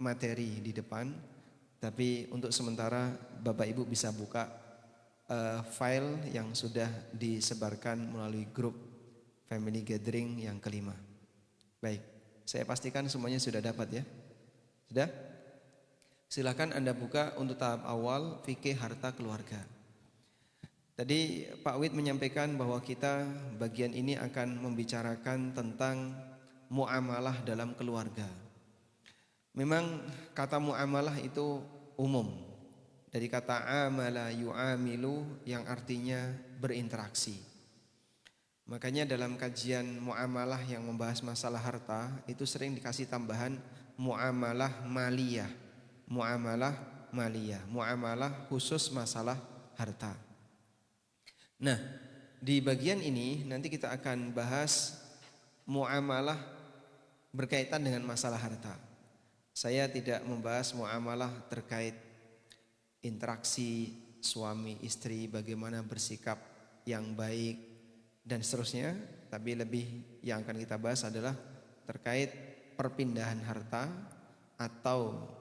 materi di depan, tapi untuk sementara Bapak Ibu bisa buka file yang sudah disebarkan melalui grup Family Gathering yang kelima. Baik, saya pastikan semuanya sudah dapat ya. Sudah? Silakan Anda buka untuk tahap awal fikih harta keluarga. Tadi Pak Wid menyampaikan bahwa kita bagian ini akan membicarakan tentang muamalah dalam keluarga. Memang kata muamalah itu umum, dari kata amala yu'amilu yang artinya berinteraksi. Makanya dalam kajian muamalah yang membahas masalah harta itu sering dikasih tambahan muamalah maliyah. Muamalah maliyah, muamalah khusus masalah harta. Nah, di bagian ini nanti kita akan bahas muamalah berkaitan dengan masalah harta. Saya tidak membahas muamalah terkait interaksi suami istri, bagaimana bersikap yang baik dan seterusnya, tapi lebih yang akan kita bahas adalah terkait perpindahan harta atau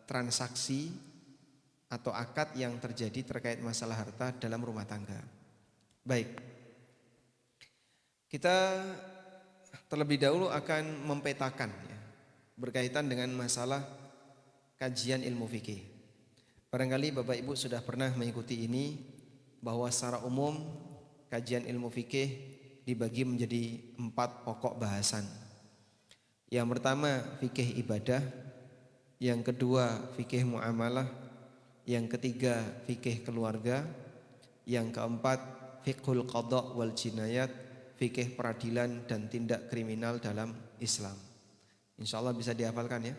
transaksi atau akad yang terjadi terkait masalah harta dalam rumah tangga. Baik, kita terlebih dahulu akan mempetakan ya, berkaitan dengan masalah kajian ilmu fikih. Barangkali Bapak Ibu sudah pernah mengikuti ini, bahwa secara umum kajian ilmu fikih dibagi menjadi 4 pokok bahasan. Yang pertama fikih ibadah, yang kedua fikih muamalah, yang ketiga fikih keluarga, yang keempat fiqhul qada wal jinayat, fikih peradilan dan tindak kriminal dalam Islam. Insya Allah bisa dihafalkan ya.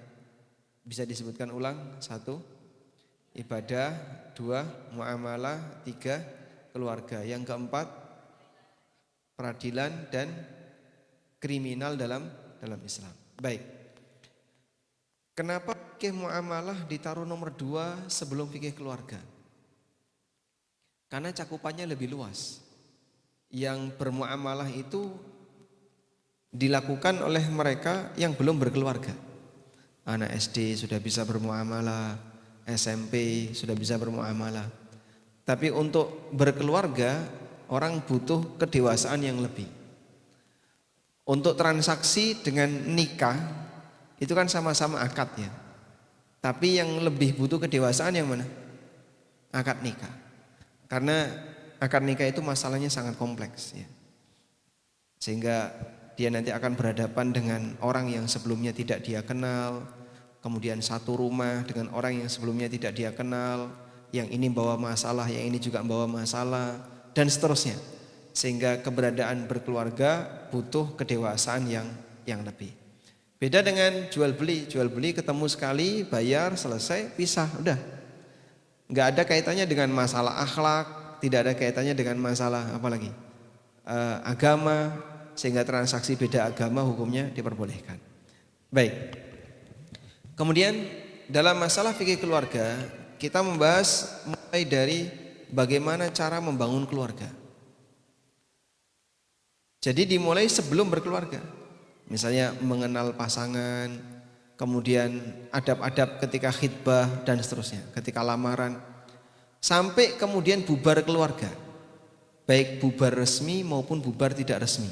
Bisa disebutkan ulang. 1 ibadah, 2 muamalah, 3 keluarga, yang keempat peradilan dan kriminal dalam Islam. Baik, kenapa fikih muamalah ditaruh nomor 2 sebelum fikih keluarga? Karena cakupannya lebih luas. Yang bermuamalah itu dilakukan oleh mereka yang belum berkeluarga. Anak SD sudah bisa bermuamalah, SMP sudah bisa bermuamalah. Tapi untuk berkeluarga, orang butuh kedewasaan yang lebih. Untuk transaksi dengan nikah, itu kan sama-sama akad ya. Tapi yang lebih butuh kedewasaan yang mana? Akad nikah. Karena akad nikah itu masalahnya sangat kompleks ya. Sehingga dia nanti akan berhadapan dengan orang yang sebelumnya tidak dia kenal, kemudian satu rumah dengan orang yang sebelumnya tidak dia kenal, yang ini bawa masalah, yang ini juga bawa masalah, dan seterusnya. Sehingga keberadaan berkeluarga butuh kedewasaan yang lebih. Beda dengan jual beli ketemu sekali, bayar, selesai, pisah, udah. Nggak ada kaitannya dengan masalah akhlak, tidak ada kaitannya dengan masalah apalagi agama, sehingga transaksi beda agama hukumnya diperbolehkan. Baik. Kemudian dalam masalah fikih keluarga, kita membahas mulai dari bagaimana cara membangun keluarga. Jadi dimulai sebelum berkeluarga. Misalnya mengenal pasangan, kemudian adab-adab ketika khitbah dan seterusnya, ketika lamaran, sampai kemudian bubar keluarga. Baik bubar resmi maupun bubar tidak resmi.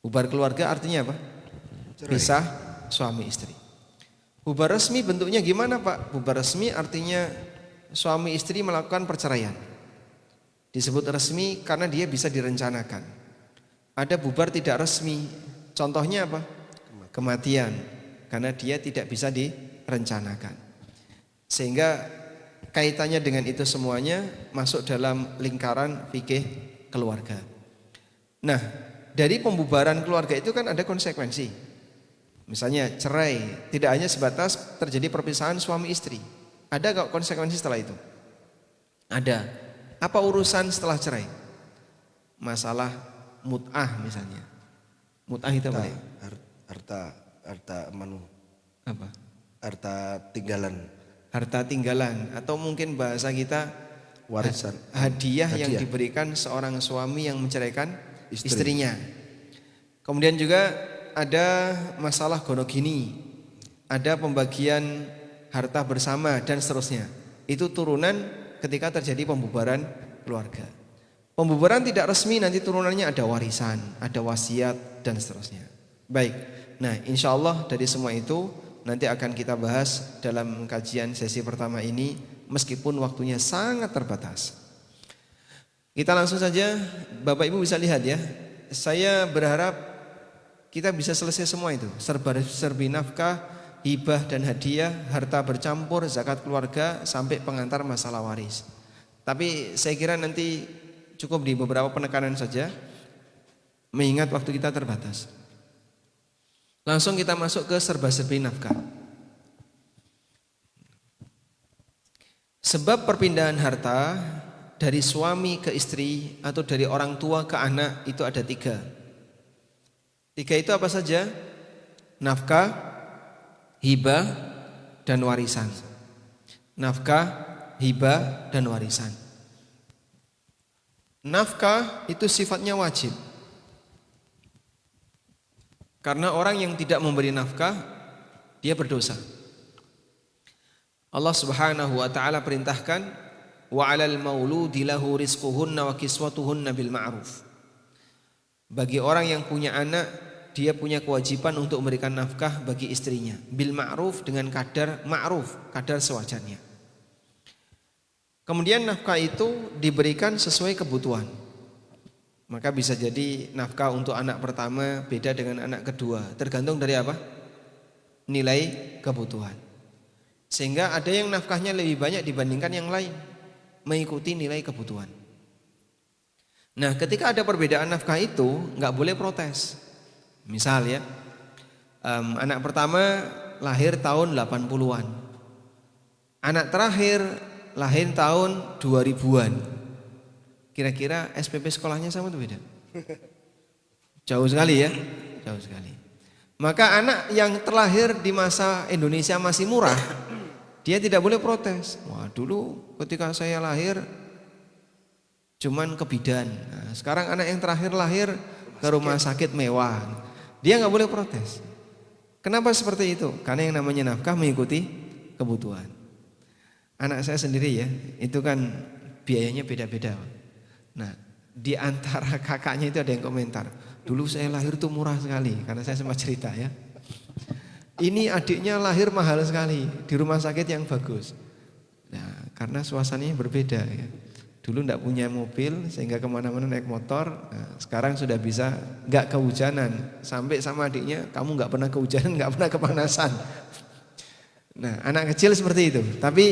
Bubar keluarga artinya apa? Pisah suami istri. Bubar resmi bentuknya gimana Pak? Bubar resmi artinya suami istri melakukan perceraian. Disebut resmi karena dia bisa direncanakan. Ada bubar tidak resmi, contohnya apa? Kematian, karena dia tidak bisa direncanakan. Sehingga kaitannya dengan itu semuanya masuk dalam lingkaran fikih keluarga. Nah, dari pembubaran keluarga itu kan ada konsekuensi. Misalnya cerai, tidak hanya sebatas terjadi perpisahan suami istri. Ada gak konsekuensi setelah itu? Ada. Apa urusan setelah cerai? Masalah mut'ah misalnya. Mut'ah itu apa? Harta manu. Apa? Harta tinggalan. Harta tinggalan, atau mungkin bahasa kita warisan. Hadiah yang diberikan seorang suami yang menceraikan istrinya. Kemudian juga ada masalah gonogini, ada pembagian harta bersama dan seterusnya. Itu turunan ketika terjadi pembubaran keluarga. Pembubaran tidak resmi nanti turunannya ada warisan, ada wasiat dan seterusnya. Baik. Nah, insya Allah dari semua itu nanti akan kita bahas dalam kajian sesi pertama ini, meskipun waktunya sangat terbatas. Kita langsung saja, Bapak Ibu bisa lihat ya. Saya berharap kita bisa selesai semua itu, serba-serbi nafkah, hibah dan hadiah, harta bercampur, zakat keluarga, sampai pengantar masalah waris. Tapi saya kira nanti cukup di beberapa penekanan saja, mengingat waktu kita terbatas. Langsung kita masuk ke serba-serbi nafkah. Sebab perpindahan harta dari suami ke istri atau dari orang tua ke anak itu ada 3. 3 itu apa saja? Nafkah, hibah, dan warisan. Nafkah, hibah, dan warisan. Nafkah itu sifatnya wajib. Karena orang yang tidak memberi nafkah, dia berdosa. Allah Subhanahu wa taala perintahkan, wa 'alal mauludi lahu rizquhunna wa kiswatuhunna bil ma'ruf. Bagi orang yang punya anak, dia punya kewajiban untuk memberikan nafkah bagi istrinya bil ma'ruf, dengan kadar ma'ruf, kadar sewajarnya. Kemudian nafkah itu diberikan sesuai kebutuhan. Maka bisa jadi nafkah untuk anak pertama beda dengan anak kedua, tergantung dari apa? Nilai kebutuhan. Sehingga ada yang nafkahnya lebih banyak dibandingkan yang lain, mengikuti nilai kebutuhan. Nah, ketika ada perbedaan nafkah itu nggak boleh protes. Misal ya, anak pertama lahir tahun 80-an, anak terakhir lahir tahun 2000-an. Kira-kira SPP sekolahnya sama atau beda? Jauh sekali ya, jauh sekali. Maka anak yang terlahir di masa Indonesia masih murah, dia tidak boleh protes. Wah, dulu ketika saya lahir cuman ke bidan. Nah, sekarang anak yang terakhir lahir ke rumah sakit mewah. Dia nggak boleh protes. Kenapa seperti itu? Karena yang namanya nafkah mengikuti kebutuhan. Anak saya sendiri ya, itu kan biayanya beda-beda. Nah, di antara kakaknya itu ada yang komentar, dulu saya lahir tuh murah sekali, karena saya sempat cerita ya. Ini adiknya lahir mahal sekali di rumah sakit yang bagus. Nah, karena suasananya berbeda ya. Dulu enggak punya mobil sehingga kemana-mana naik motor. Nah, sekarang sudah bisa enggak kehujanan. Sampai sama adiknya, kamu enggak pernah kehujanan, enggak pernah kepanasan. Nah, anak kecil seperti itu. Tapi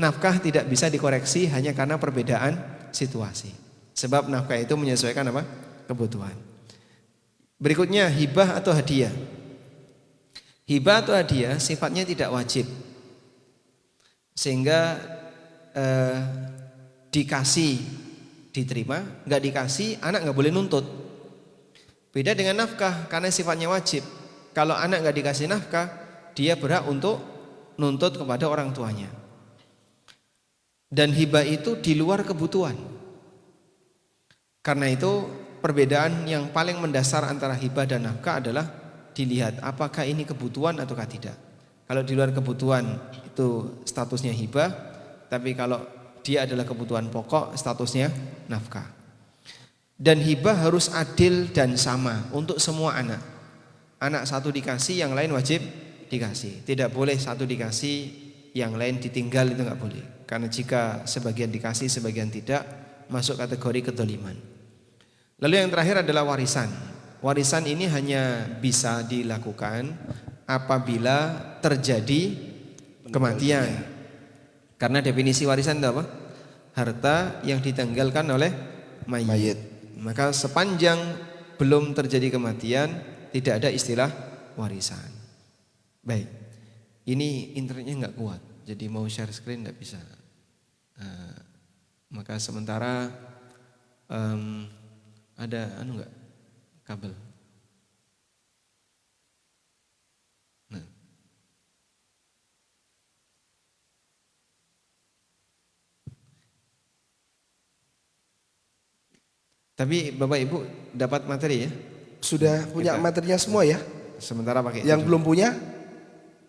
nafkah tidak bisa dikoreksi hanya karena perbedaan situasi. Sebab nafkah itu menyesuaikan apa? Kebutuhan. Berikutnya hibah atau hadiah. Hibah atau hadiah sifatnya tidak wajib. Sehingga dikasih diterima, enggak dikasih anak enggak boleh nuntut. Beda dengan nafkah, karena sifatnya wajib. Kalau anak enggak dikasih nafkah, dia berhak untuk nuntut kepada orang tuanya. Dan hibah itu di luar kebutuhan. Karena itu perbedaan yang paling mendasar antara hibah dan nafkah adalah dilihat apakah ini kebutuhan ataukah tidak. Kalau di luar kebutuhan itu statusnya hibah, tapi kalau dia adalah kebutuhan pokok statusnya nafkah. Dan hibah harus adil dan sama untuk semua anak. Anak satu dikasih, yang lain wajib dikasih. Tidak boleh satu dikasih, yang lain ditinggal, itu enggak boleh. Karena jika sebagian dikasih, sebagian tidak, masuk kategori kedoliman. Lalu yang terakhir adalah warisan. Warisan ini hanya bisa dilakukan apabila terjadi kematian. Karena definisi warisan itu apa? Harta yang ditinggalkan oleh mayit. Maka sepanjang belum terjadi kematian, tidak ada istilah warisan. Baik, ini internetnya nggak kuat, jadi mau share screen nggak bisa. Maka sementara ada nggak kabel. Nah. Tapi Bapak Ibu dapat materi ya? Sudah punya materinya semua ya? Sementara pakai Yang itu belum punya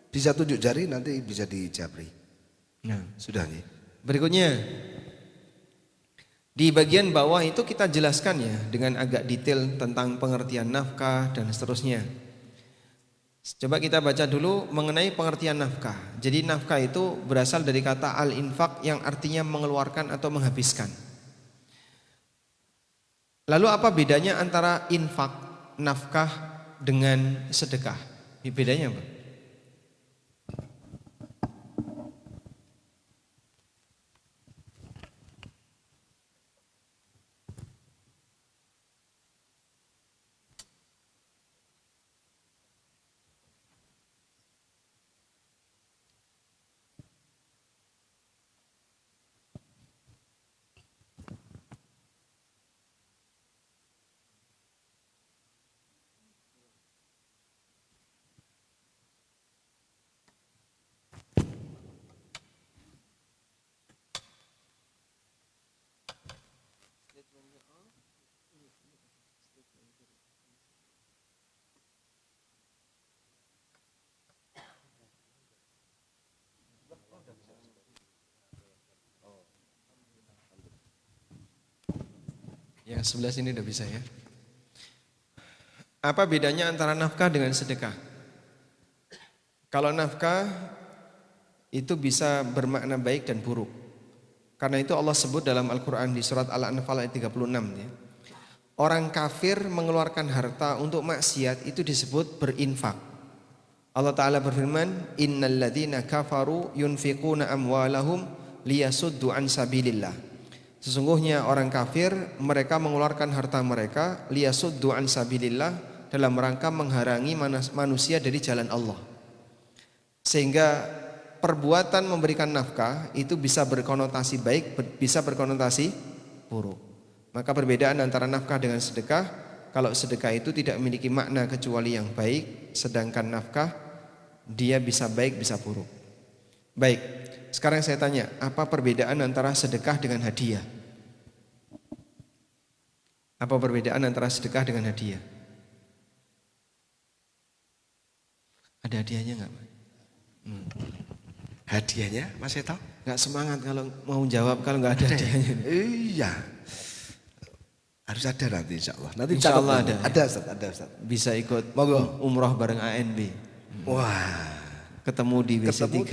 bisa tunjuk jari, nanti bisa dijabri. dulu. Nah, Sudah nih. berikutnya di bagian bawah itu kita jelaskan ya dengan agak detail tentang pengertian nafkah dan seterusnya. Coba kita baca dulu mengenai pengertian nafkah. Jadi nafkah itu berasal dari kata al-infaq yang artinya mengeluarkan atau menghabiskan. Lalu apa bedanya antara infak, nafkah dengan sedekah? Ini bedanya apa? Yang sebelah sini udah bisa ya. Apa bedanya antara nafkah dengan sedekah? Kalau nafkah itu bisa bermakna baik dan buruk. Karena itu Allah sebut dalam Al-Quran di surat Al-Anfal ayat 36 ya. Orang kafir mengeluarkan harta untuk maksiat itu disebut berinfak. Allah Ta'ala berfirman, innal ladzina kafaru yunfiquna amwalahum liyasuddu an sabilillah. Sesungguhnya orang kafir mereka mengeluarkan harta mereka liyasuddu an sabilillah dalam rangka menghalangi manusia dari jalan Allah. Sehingga perbuatan memberikan nafkah itu bisa berkonotasi baik, bisa berkonotasi buruk. Maka perbedaan antara nafkah dengan sedekah, kalau sedekah itu tidak memiliki makna kecuali yang baik, sedangkan nafkah dia bisa baik bisa buruk. Baik, sekarang saya tanya, apa perbedaan antara sedekah dengan hadiah? Apa perbedaan antara sedekah dengan hadiah? Ada hadiahnya nggak? Hadiahnya Mas Eto? Nggak semangat kalau mau jawab kalau nggak ada hadiahnya. Iya. Harus ada nanti insya Allah. Nanti Insya catat Allah dulu. ada. Ada Ustaz, ada Ustaz. Bisa ikut Monggo. umroh bareng ANB. Wah. Ketemu di WC3.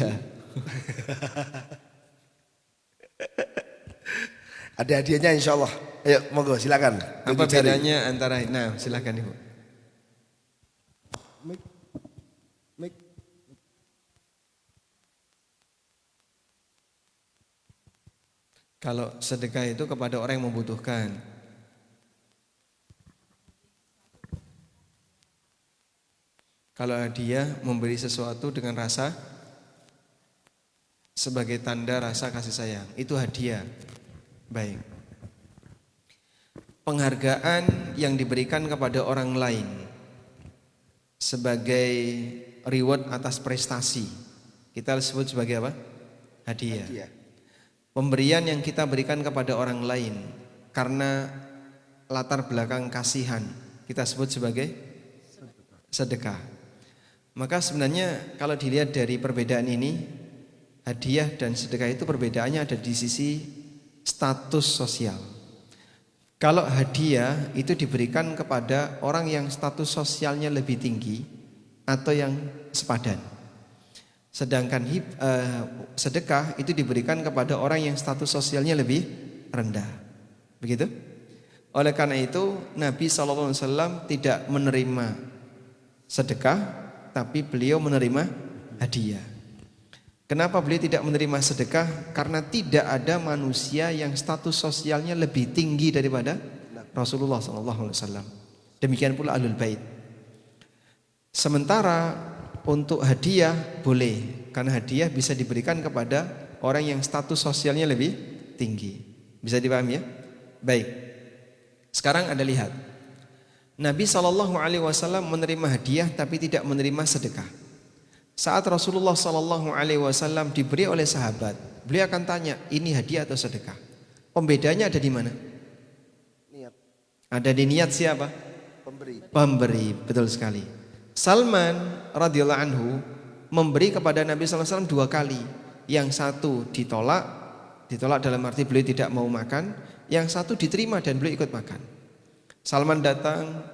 Ada hadiahnya insya Allah. Ayo monggo silakan. Apa Tunjuk jari. bedanya antara, nah silakan Ibu. Mik. Mik. Kalau sedekah itu kepada orang yang membutuhkan. Kalau hadiah memberi sesuatu dengan rasa sebagai tanda rasa kasih sayang, itu hadiah. Baik. Penghargaan yang diberikan kepada orang lain sebagai reward atas prestasi, kita sebut sebagai apa? Hadiah. Hadiah. Pemberian yang kita berikan kepada orang lain karena latar belakang kasihan, kita sebut sebagai sedekah. Maka sebenarnya kalau dilihat dari perbedaan ini, hadiah dan sedekah itu perbedaannya ada di sisi status sosial. Kalau hadiah itu diberikan kepada orang yang status sosialnya lebih tinggi atau yang sepadan. Sedangkan sedekah itu diberikan kepada orang yang status sosialnya lebih rendah. Begitu? Oleh karena itu Nabi SAW tidak menerima sedekah, tapi beliau menerima hadiah. Kenapa beliau tidak menerima sedekah? Karena tidak ada manusia yang status sosialnya lebih tinggi daripada Rasulullah SAW. Demikian pula Ahlul Bait. Sementara untuk hadiah boleh, karena hadiah bisa diberikan kepada orang yang status sosialnya lebih tinggi. Bisa dipahami ya? Baik. Sekarang Anda lihat, Nabi SAW menerima hadiah tapi tidak menerima sedekah. Saat Rasulullah SAW diberi oleh sahabat, beliau akan tanya, ini hadiah atau sedekah? Pembedanya ada di mana? Niat. Ada di niat siapa? Pemberi, betul sekali. Salman radhiyallahu anhu memberi kepada Nabi SAW 2 kali. Yang satu ditolak dalam arti beliau tidak mau makan. Yang satu diterima dan beliau ikut makan. Salman datang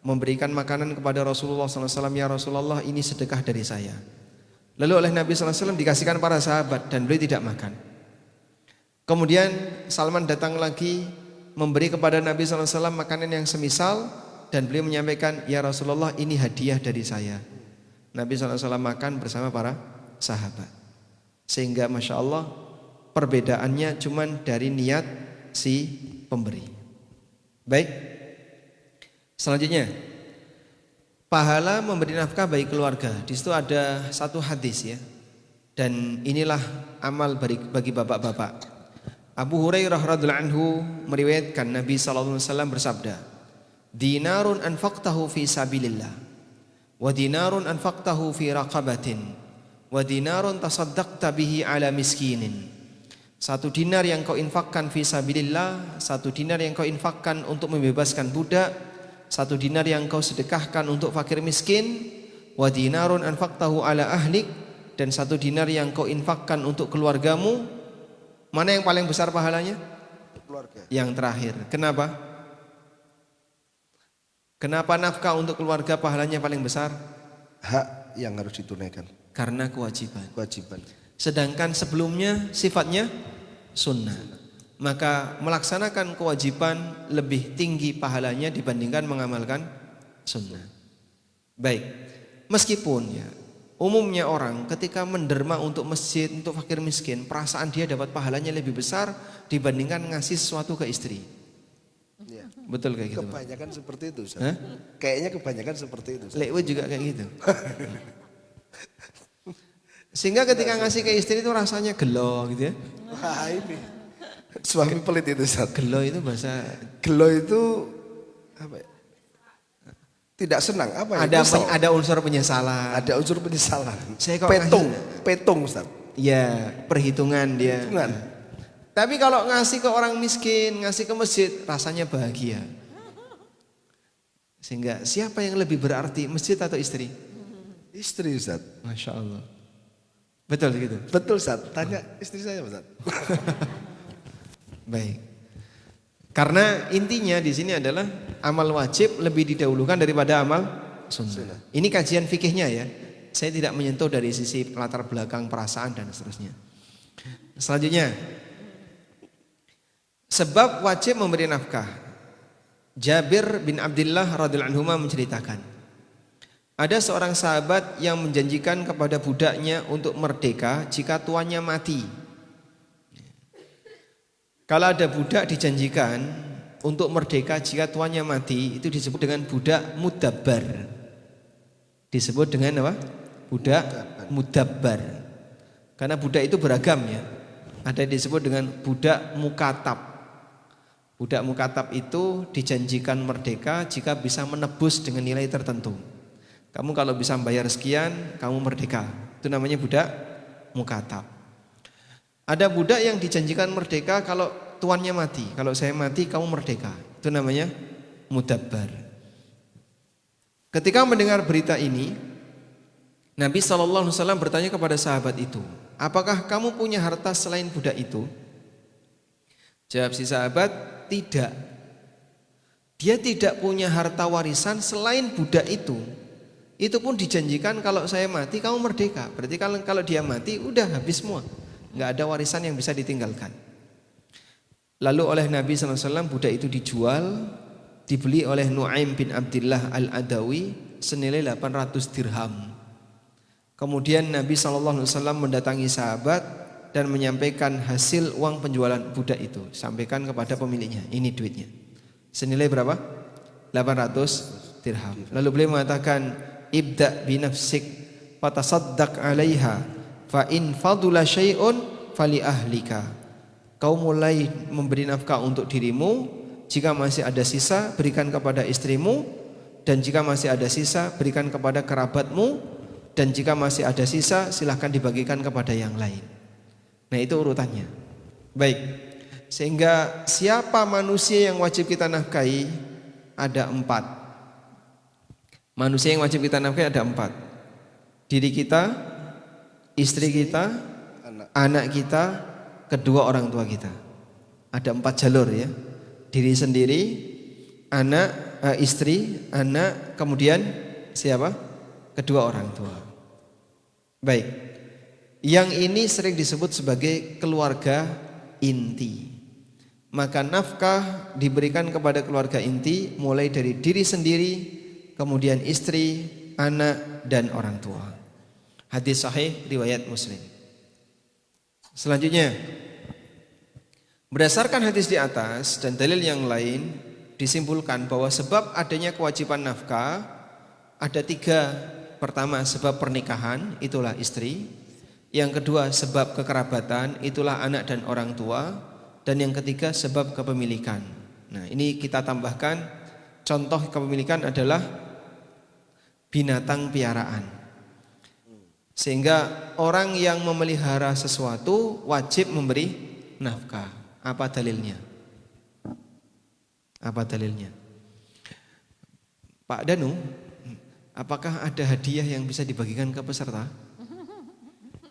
memberikan makanan kepada Rasulullah SAW. Ya Rasulullah, ini sedekah dari saya. Lalu oleh Nabi SAW dikasihkan para sahabat dan beliau tidak makan. Kemudian Salman datang lagi memberi kepada Nabi SAW makanan yang semisal dan beliau menyampaikan, ya Rasulullah, ini hadiah dari saya. Nabi SAW makan bersama para sahabat. Sehingga Masya Allah perbedaannya cuma dari niat si pemberi. Baik, selanjutnya pahala memberi nafkah bagi keluarga. Di situ ada satu hadis ya. Dan inilah amal bagi bapak-bapak. Abu Hurairah radhiyallahu anhu meriwayatkan Nabi sallallahu alaihi wasallam bersabda, "Dinarun anfaqtahu fi sabilillah, wa dinarun anfaqtahu fi raqabatin, wa dinarun tasaddaqta bihi ala miskinin." 1 dinar yang kau infakkan fi sabilillah, 1 dinar yang kau infakkan untuk membebaskan budak, 1 dinar yang kau sedekahkan untuk fakir miskin, wa dinarun anfaqtahu ala ahlik, dan 1 dinar yang kau infakkan untuk keluargamu. Mana yang paling besar pahalanya? Keluarga. Yang terakhir. Kenapa? Kenapa nafkah untuk keluarga pahalanya paling besar? Hak yang harus ditunaikan. Karena kewajiban. Kewajiban. Sedangkan sebelumnya sifatnya sunnah. Maka melaksanakan kewajiban lebih tinggi pahalanya dibandingkan mengamalkan sunnah. Baik. Meskipun ya umumnya orang ketika menderma untuk masjid, untuk fakir miskin, perasaan dia dapat pahalanya lebih besar dibandingkan ngasih sesuatu ke istri. Ya. Betul kayak gitu, Pak? Kebanyakan seperti itu, Ustaz. Hah? Kayaknya kebanyakan seperti itu, Ustaz. Lewe juga kayak gitu. Sehingga ketika ngasih ke istri itu rasanya gelo gitu ya. Wah, ini suami pelit itu, Ustaz. Gelo itu bahasa Gelo itu apa ya? Tidak senang apa ya? ada unsur penyesalan. Ada unsur penyesalan. Saya kok Petung, Ustaz. Ya, perhitungan dia. Perhitungan. Tapi kalau ngasih ke orang miskin, ngasih ke masjid, rasanya bahagia. Sehingga siapa yang lebih berarti, masjid atau istri? Istri, Ustaz. Masya Allah. Betul gitu. Betul, Ustaz. Tanya istri saya, Ustaz. Baik. Karena intinya di sini adalah amal wajib lebih didahulukan daripada amal sunnah. Ini kajian fikihnya ya. Saya tidak menyentuh dari sisi latar belakang perasaan dan seterusnya. Selanjutnya, sebab wajib memberi nafkah. Jabir bin Abdullah radhiyallahu anhu menceritakan, ada seorang sahabat yang menjanjikan kepada budaknya untuk merdeka jika tuannya mati. Kalau ada budak dijanjikan untuk merdeka jika tuannya mati, itu disebut dengan budak mudabbar. Disebut dengan apa? Budak mudabbar. Karena budak itu beragam ya. Ada yang disebut dengan budak mukatab. Budak mukatab itu dijanjikan merdeka jika bisa menebus dengan nilai tertentu. Kamu kalau bisa membayar sekian, kamu merdeka. Itu namanya budak mukatab. Ada budak yang dijanjikan merdeka kalau tuannya mati. Kalau saya mati, kamu merdeka. Itu namanya mudabbar. Ketika mendengar berita ini, Nabi SAW bertanya kepada sahabat itu, apakah kamu punya harta selain budak itu? Jawab si sahabat, tidak. Dia tidak punya harta warisan selain budak itu. Itu pun dijanjikan kalau saya mati kamu merdeka. Berarti kalau dia mati udah habis semua. Nggak ada warisan yang bisa ditinggalkan. Lalu oleh Nabi SAW budak itu dijual, dibeli oleh Nu'aim bin Abdullah al-Adawi senilai 800 dirham. Kemudian Nabi SAW mendatangi sahabat dan menyampaikan hasil uang penjualan budak itu. Sampaikan kepada pemiliknya, ini duitnya. Senilai berapa? 800 dirham. Lalu beliau mengatakan, ibda binafsik fatasaddaq 'alaiha fa in fadula syai'un fali ahlika. Kau mulai memberi nafkah untuk dirimu, jika masih ada sisa berikan kepada istrimu, dan jika masih ada sisa berikan kepada kerabatmu, dan jika masih ada sisa silahkan dibagikan kepada yang lain. Nah itu urutannya. Baik. Sehingga siapa manusia yang wajib kita nafkahi? Ada 4. Manusia yang wajib kita nafkahi ada 4. Diri kita, istri kita, anak kita, kedua orang tua kita. Ada 4 jalur ya. Diri sendiri, anak, istri, anak, kemudian siapa? Kedua orang tua. Baik. Yang ini sering disebut sebagai keluarga inti. Maka nafkah diberikan kepada keluarga inti mulai dari diri sendiri, kemudian istri, anak, dan orang tua. Hadis sahih riwayat Muslim. Selanjutnya, berdasarkan hadis di atas dan dalil yang lain, disimpulkan bahwa sebab adanya kewajiban nafkah ada 3. Pertama, sebab pernikahan, itulah istri. Yang kedua, sebab kekerabatan, itulah anak dan orang tua. Dan yang ketiga, sebab kepemilikan. Nah, ini kita tambahkan contoh kepemilikan adalah binatang piaraan. Sehingga orang yang memelihara sesuatu wajib memberi nafkah. Apa dalilnya? Apa dalilnya? Pak Danu, apakah ada hadiah yang bisa dibagikan ke peserta?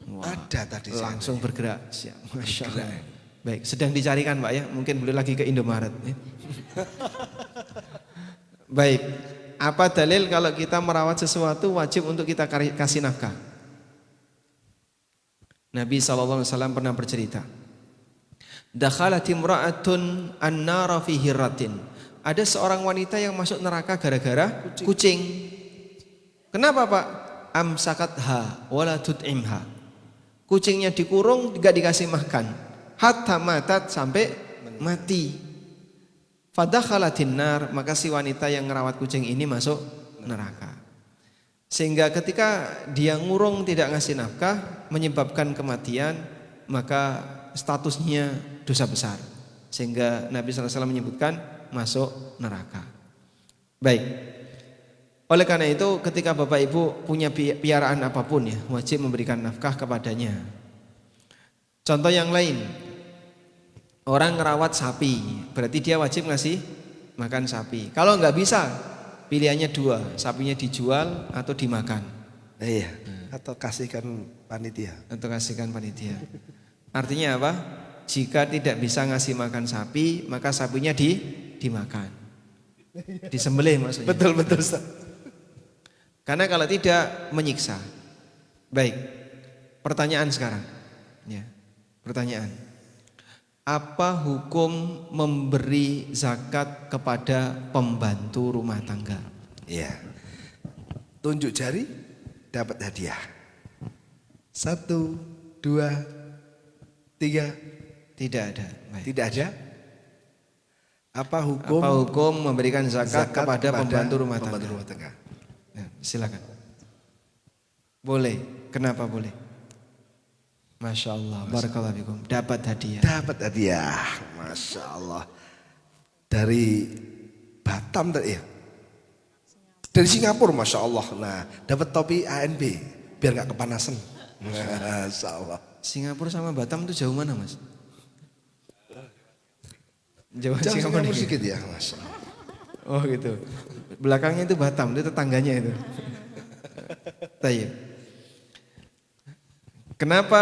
Wah, Ada tadi langsung bergerak. Siap, Masya Allah. Baik, sedang dicarikan Pak ya. Mungkin boleh lagi ke Indomaret ya. Baik, apa dalil kalau kita merawat sesuatu wajib untuk kita kasih nafkah? Nabi SAW pernah bercerita, dakhalat imra'atun an-nara fi hirratin. Ada seorang wanita yang masuk neraka gara-gara kucing. Kenapa Pak? Amsakatha wala tut'imha. Kucingnya dikurung, tidak dikasih makan. Hatta matat, sampai mati. Fadakhalatin nar, maka si wanita yang merawat kucing ini masuk neraka. Sehingga ketika dia ngurung tidak ngasih nafkah menyebabkan kematian, maka statusnya dosa besar. Sehingga Nabi SAW menyebutkan masuk neraka. Baik. Oleh karena itu ketika Bapak Ibu punya piaraan apapun ya, wajib memberikan nafkah kepadanya. Contoh yang lain, orang ngerawat sapi, berarti dia wajib ngasih makan sapi. Kalau nggak bisa, pilihannya 2, sapinya dijual atau dimakan. Iya, atau kasihkan panitia. Atau kasihkan panitia. Artinya apa? Jika tidak bisa ngasih makan sapi, maka sapinya dimakan. Disembelih maksudnya. Betul Ustaz. Karena kalau tidak menyiksa. Baik. Pertanyaan sekarang. Ya. Pertanyaan. Apa hukum memberi zakat kepada pembantu rumah tangga? Iya. Tunjuk jari dapat hadiah. 1, 2, 3. Tidak ada. Baik. Tidak ada. Apa Apa hukum memberikan zakat kepada pembantu rumah tangga? Rumah tangga. Ya, silakan. Boleh. Kenapa boleh? Masya Allah. Barakallahu fikum. Dapat hadiah. Dapat hadiah. Masya Allah. Dari Batam tadi ya. Dari Singapura Masya Allah. Nah, dapat topi ANB biar nggak kepanasan. Masya Allah. Singapura sama Batam itu jauh mana Mas? Jauh Singapura nih. sedikit ya Mas. Oh gitu. Belakangnya itu Batam, itu tetangganya itu. Tayyib. Kenapa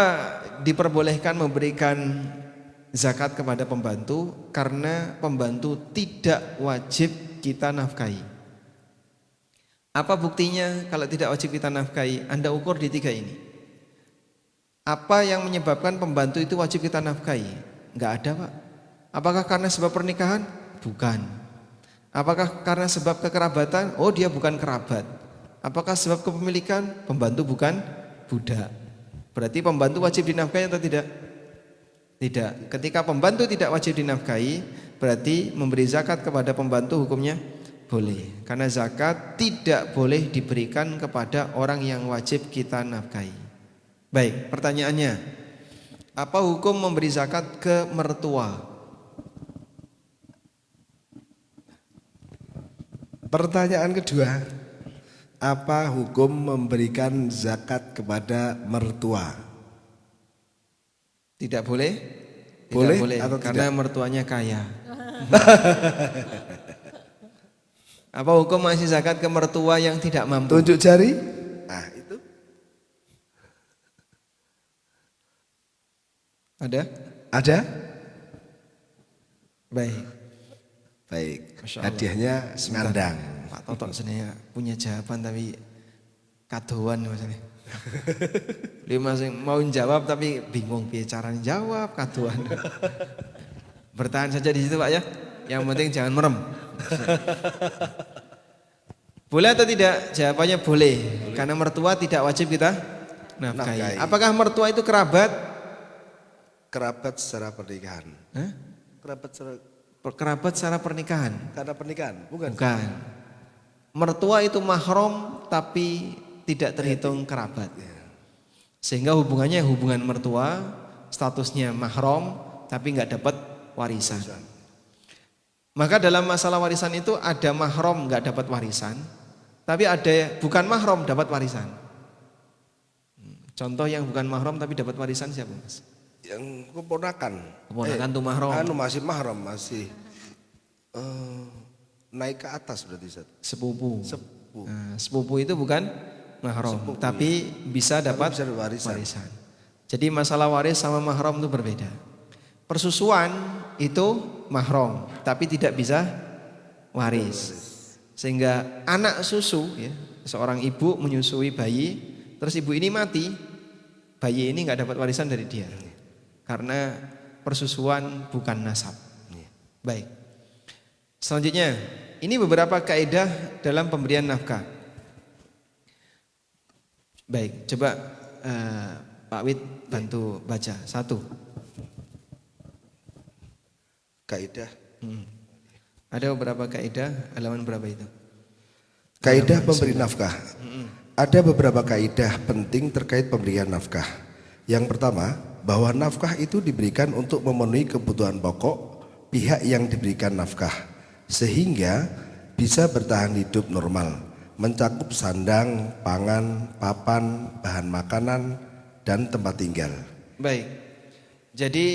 diperbolehkan memberikan zakat kepada pembantu? Karena pembantu tidak wajib kita nafkahi. Apa buktinya kalau tidak wajib kita nafkahi? Anda ukur di 3 ini. Apa yang menyebabkan pembantu itu wajib kita nafkahi? Enggak ada Pak. Apakah karena sebab pernikahan? Bukan. Apakah karena sebab kekerabatan? Oh dia bukan kerabat. Apakah sebab kepemilikan? Pembantu bukan budak. Berarti pembantu wajib dinafkahi atau tidak? Tidak. Ketika pembantu tidak wajib dinafkahi, berarti memberi zakat kepada pembantu hukumnya boleh. Karena zakat tidak boleh diberikan kepada orang yang wajib kita nafkahi. Baik, pertanyaannya, apa hukum memberi zakat ke mertua? Pertanyaan kedua, apa hukum memberikan zakat kepada mertua? Tidak boleh? Tidak Boleh boleh atau karena tidak? mertuanya kaya. Apa hukum ngasih zakat ke mertua yang tidak mampu? Tunjuk jari. Nah, itu. Ada? Ada? Baik. Baik. Masya Allah. Hadiahnya ngandang. Pak Toto sebenarnya punya jawaban tapi kadoan maksudnya. Dia masih mau jawab tapi bingung bicara jawab kadoan. Bertahan saja di situ Pak ya. Yang penting jangan merem. Boleh atau tidak? Jawabannya boleh. Karena mertua tidak wajib kita nafkahi. Apakah mertua itu kerabat? Kerabat secara pernikahan. Hah? Kerabat Secara pernikahan? karena pernikahan, bukan? Bukan. Mertua itu mahram tapi tidak terhitung kerabat. Sehingga hubungannya hubungan mertua, statusnya mahram tapi nggak dapat warisan. Maka dalam masalah warisan itu ada mahram nggak dapat warisan, tapi ada bukan mahram dapat warisan. Contoh yang bukan mahram tapi dapat warisan siapa Mas? Yang keponakan. Keponakan tuh mahram. Masih mahram, masih naik ke atas berarti Ustaz. Sepupu. Sepupu. Nah, sepupu itu bukan mahram, tapi bisa dapat bisa warisan. Jadi masalah waris sama mahram itu berbeda. Persusuan itu mahram, tapi tidak bisa waris. Sehingga anak susu, ya, seorang ibu menyusui bayi, terus ibu ini mati, bayi ini nggak dapat warisan dari dia, karena persusuan bukan nasab. Baik. Selanjutnya, ini beberapa kaidah dalam pemberian nafkah. Baik, coba Pak Wid bantu baca satu. Kaidah. Ada beberapa kaidah, halaman berapa itu? Kaidah pemberi nafkah. Ada beberapa kaidah penting terkait pemberian nafkah. Yang pertama, bahwa nafkah itu diberikan untuk memenuhi kebutuhan pokok pihak yang diberikan nafkah, sehingga bisa bertahan hidup normal, mencakup sandang, pangan, papan, bahan makanan, dan tempat tinggal. Baik, jadi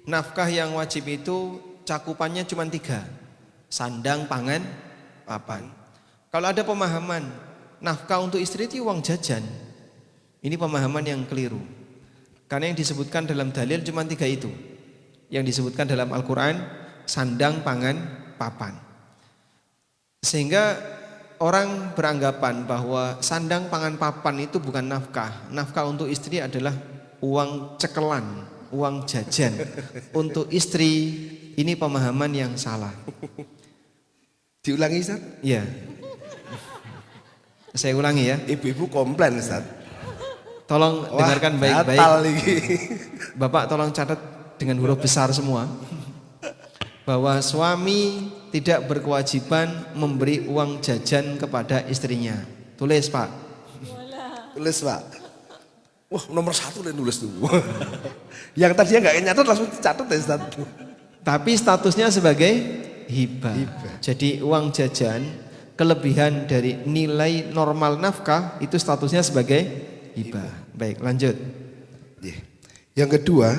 nafkah yang wajib itu cakupannya cuma 3, sandang, pangan, papan. Kalau ada pemahaman nafkah untuk istri itu uang jajan, ini pemahaman yang keliru. Karena yang disebutkan dalam dalil cuma 3 itu. Yang disebutkan dalam Al-Quran, sandang, pangan, papan. Sehingga orang beranggapan bahwa sandang, pangan, papan itu bukan nafkah. Nafkah untuk istri adalah uang cekelan, uang jajan untuk istri. Ini pemahaman yang salah. Diulangi Ustaz? Iya. Saya ulangi ya. Ibu-ibu komplain Ustaz. Tolong dengarkan baik-baik. Bapak tolong catat dengan huruf besar semua. Bahwa suami tidak berkewajiban memberi uang jajan kepada istrinya. Tulis Pak. Tulis Pak. Wah, nomor 1 dia nulis tuh. Yang tadinya nggak nyatet langsung catat ya Ustaz. Tapi statusnya sebagai hibah. Jadi uang jajan kelebihan dari nilai normal nafkah itu statusnya sebagai hibah. Baik, lanjut. Yang kedua,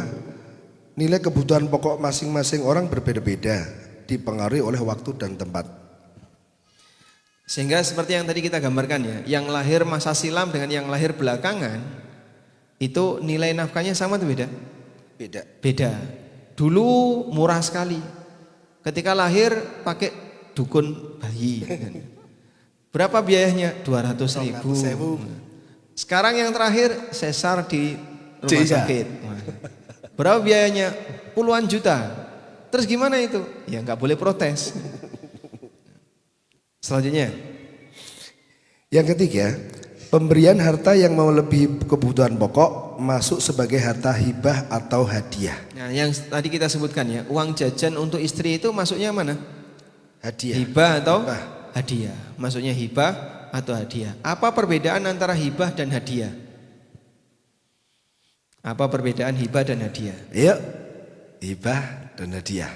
nilai kebutuhan pokok masing-masing orang berbeda-beda, dipengaruhi oleh waktu dan tempat. Sehingga seperti yang tadi kita gambarkan ya, yang lahir masa silam dengan yang lahir belakangan itu nilai nafkahnya sama atau beda? Beda. Beda. Dulu murah sekali. Ketika lahir pakai dukun bayi. Berapa biayanya? 200.000. Sekarang yang terakhir sesar di rumah sakit. Berapa biayanya? Puluhan juta. Terus gimana itu? Ya nggak boleh protes. Selanjutnya. Yang ketiga, pemberian harta yang melebihi kebutuhan pokok masuk sebagai harta hibah atau hadiah. Nah, yang tadi kita sebutkan ya, uang jajan untuk istri itu masuknya mana? Hadiah. Hibah atau hadiah. Maksudnya hibah atau hadiah. Apa perbedaan antara hibah dan hadiah? Apa perbedaan hibah dan hadiah? Yuk, hibah dan hadiah.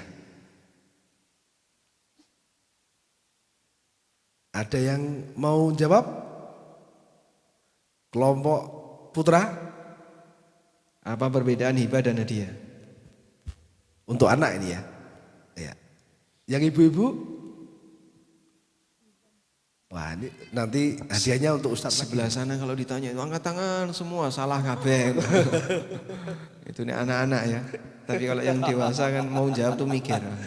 Ada yang mau jawab? Kelompok putra? Apa perbedaan hibah dan hadiah? Untuk anak ini ya. Ya. Yang ibu-ibu? Wah, ini nanti hadiahnya untuk Ustadz lagi. Sebelah sana kalau ditanya itu angkat tangan semua salah kabeh. Itu nih anak-anak ya. Tapi kalau yang dewasa kan mau jawab tuh mikir. Tapi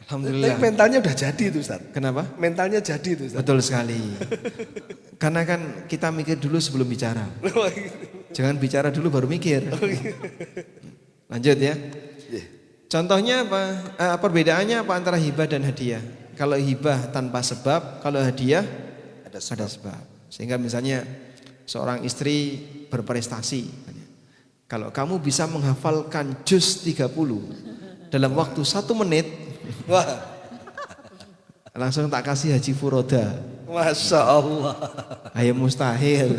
Alhamdulillah. mentalnya udah jadi itu Ustadz. Kenapa? Mentalnya jadi itu Ustadz. Betul sekali. Karena kan kita mikir dulu sebelum bicara. Jangan bicara dulu baru mikir. Lanjut ya. Contohnya apa? Perbedaannya apa antara hibah dan hadiah? Kalau hibah tanpa sebab, kalau hadiah ada sebab. Sehingga misalnya seorang istri berprestasi. Kalau kamu bisa menghafalkan juz 30 dalam waktu 1 menit, Wah, langsung tak kasih haji furoda. Masya Allah. Ayo mustahil.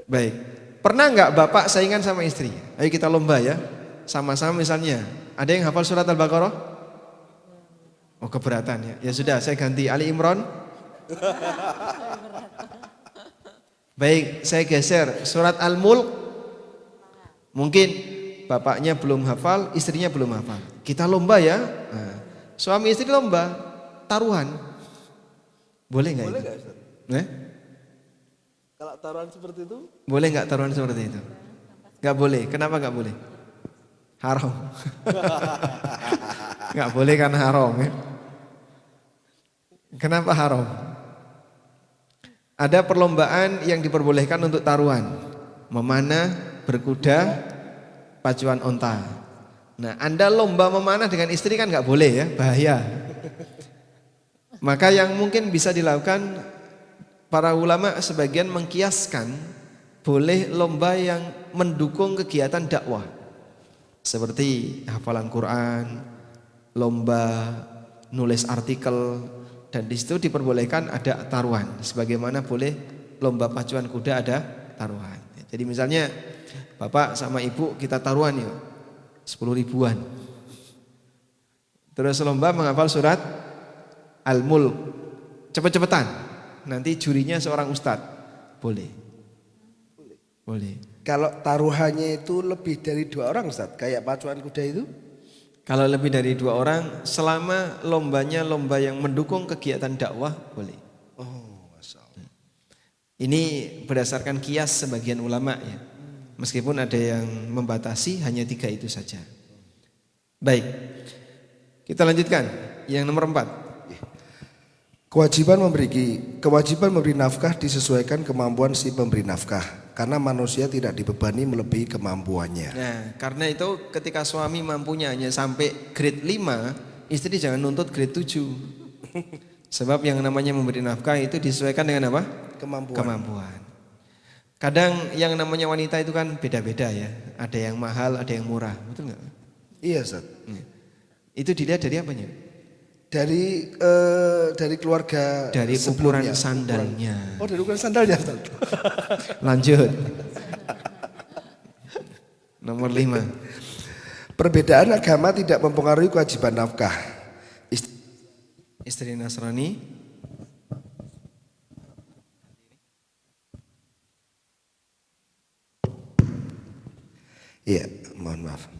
Baik. Pernah nggak bapak saingan sama istri? Ayo kita lomba ya. Sama-sama misalnya. Ada yang hafal surat Al-Baqarah? Oh keberatan ya. Ya sudah saya ganti Ali Imran. Baik, saya geser surat Al-Mulk. Mungkin bapaknya belum hafal, istrinya belum hafal. Kita lomba ya. Nah, suami istri lomba, taruhan. Boleh nggak itu? Boleh nggak Ustadz? Kalau taruhan seperti itu? Boleh nggak taruhan seperti itu? Nggak boleh. Kenapa nggak boleh? Haram. Nggak boleh karena haram ya. Kenapa haram? Ada perlombaan yang diperbolehkan untuk taruhan, memanah, berkuda, pacuan onta. Nah, Anda lomba memanah dengan istri kan nggak boleh ya, bahaya. Maka yang mungkin bisa dilakukan para ulama sebagian mengkiaskan boleh lomba yang mendukung kegiatan dakwah. Seperti hafalan Quran, lomba nulis artikel, dan di situ diperbolehkan ada taruhan. Sebagaimana boleh lomba pacuan kuda ada taruhan. Jadi misalnya bapak sama ibu kita taruhan yuk 10 ribuan. Terus lomba menghafal surat Al-Mulk. Cepet-cepetan. Nanti jurinya seorang ustadz. Boleh. Boleh. Kalau taruhannya itu lebih dari 2 orang Ustadz, kayak pacuan kuda itu? Kalau lebih dari 2 orang, selama lombanya lomba yang mendukung kegiatan dakwah, boleh. Oh, Masya Allah. Ini berdasarkan kias sebagian ulama ya. Meskipun ada yang membatasi hanya 3 itu saja. Baik, kita lanjutkan. Yang nomor 4. Kewajiban memberi nafkah disesuaikan kemampuan si pemberi nafkah, karena manusia tidak dibebani melebihi kemampuannya. Nah, karena itu ketika suami mampunya hanya sampai grade 5, istri jangan nuntut grade 7. Sebab yang namanya memberi nafkah itu disesuaikan dengan apa? Kemampuan. Kadang yang namanya wanita itu kan beda-beda ya. Ada yang mahal, ada yang murah, betul nggak? Iya Ustaz. Itu dilihat dari apanya? Dari keluarga Dari sebelumnya. ukuran sandalnya. Oh, dari ukuran sandalnya Ustaz. Lanjut. Nomor 5. Perbedaan agama tidak mempengaruhi kewajiban nafkah. Istri Nasrani. Iya, mohon maaf.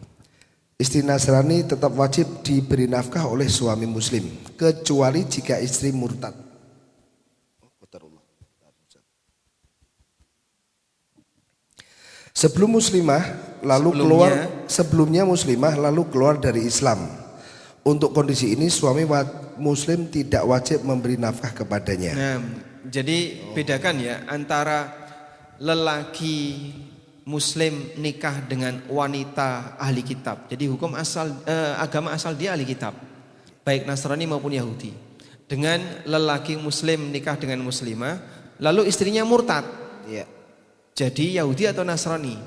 Istri Nasrani tetap wajib diberi nafkah oleh suami muslim, kecuali jika istri murtad. Sebelumnya muslimah lalu keluar dari Islam. Untuk kondisi ini suami muslim tidak wajib memberi nafkah kepadanya. Nah, jadi bedakan ya antara lelaki Muslim nikah dengan wanita ahli kitab. Jadi hukum agama asal dia ahli kitab, baik Nasrani maupun Yahudi. Dengan lelaki Muslim nikah dengan muslimah, lalu istrinya murtad. Ya. Jadi Yahudi atau Nasrani.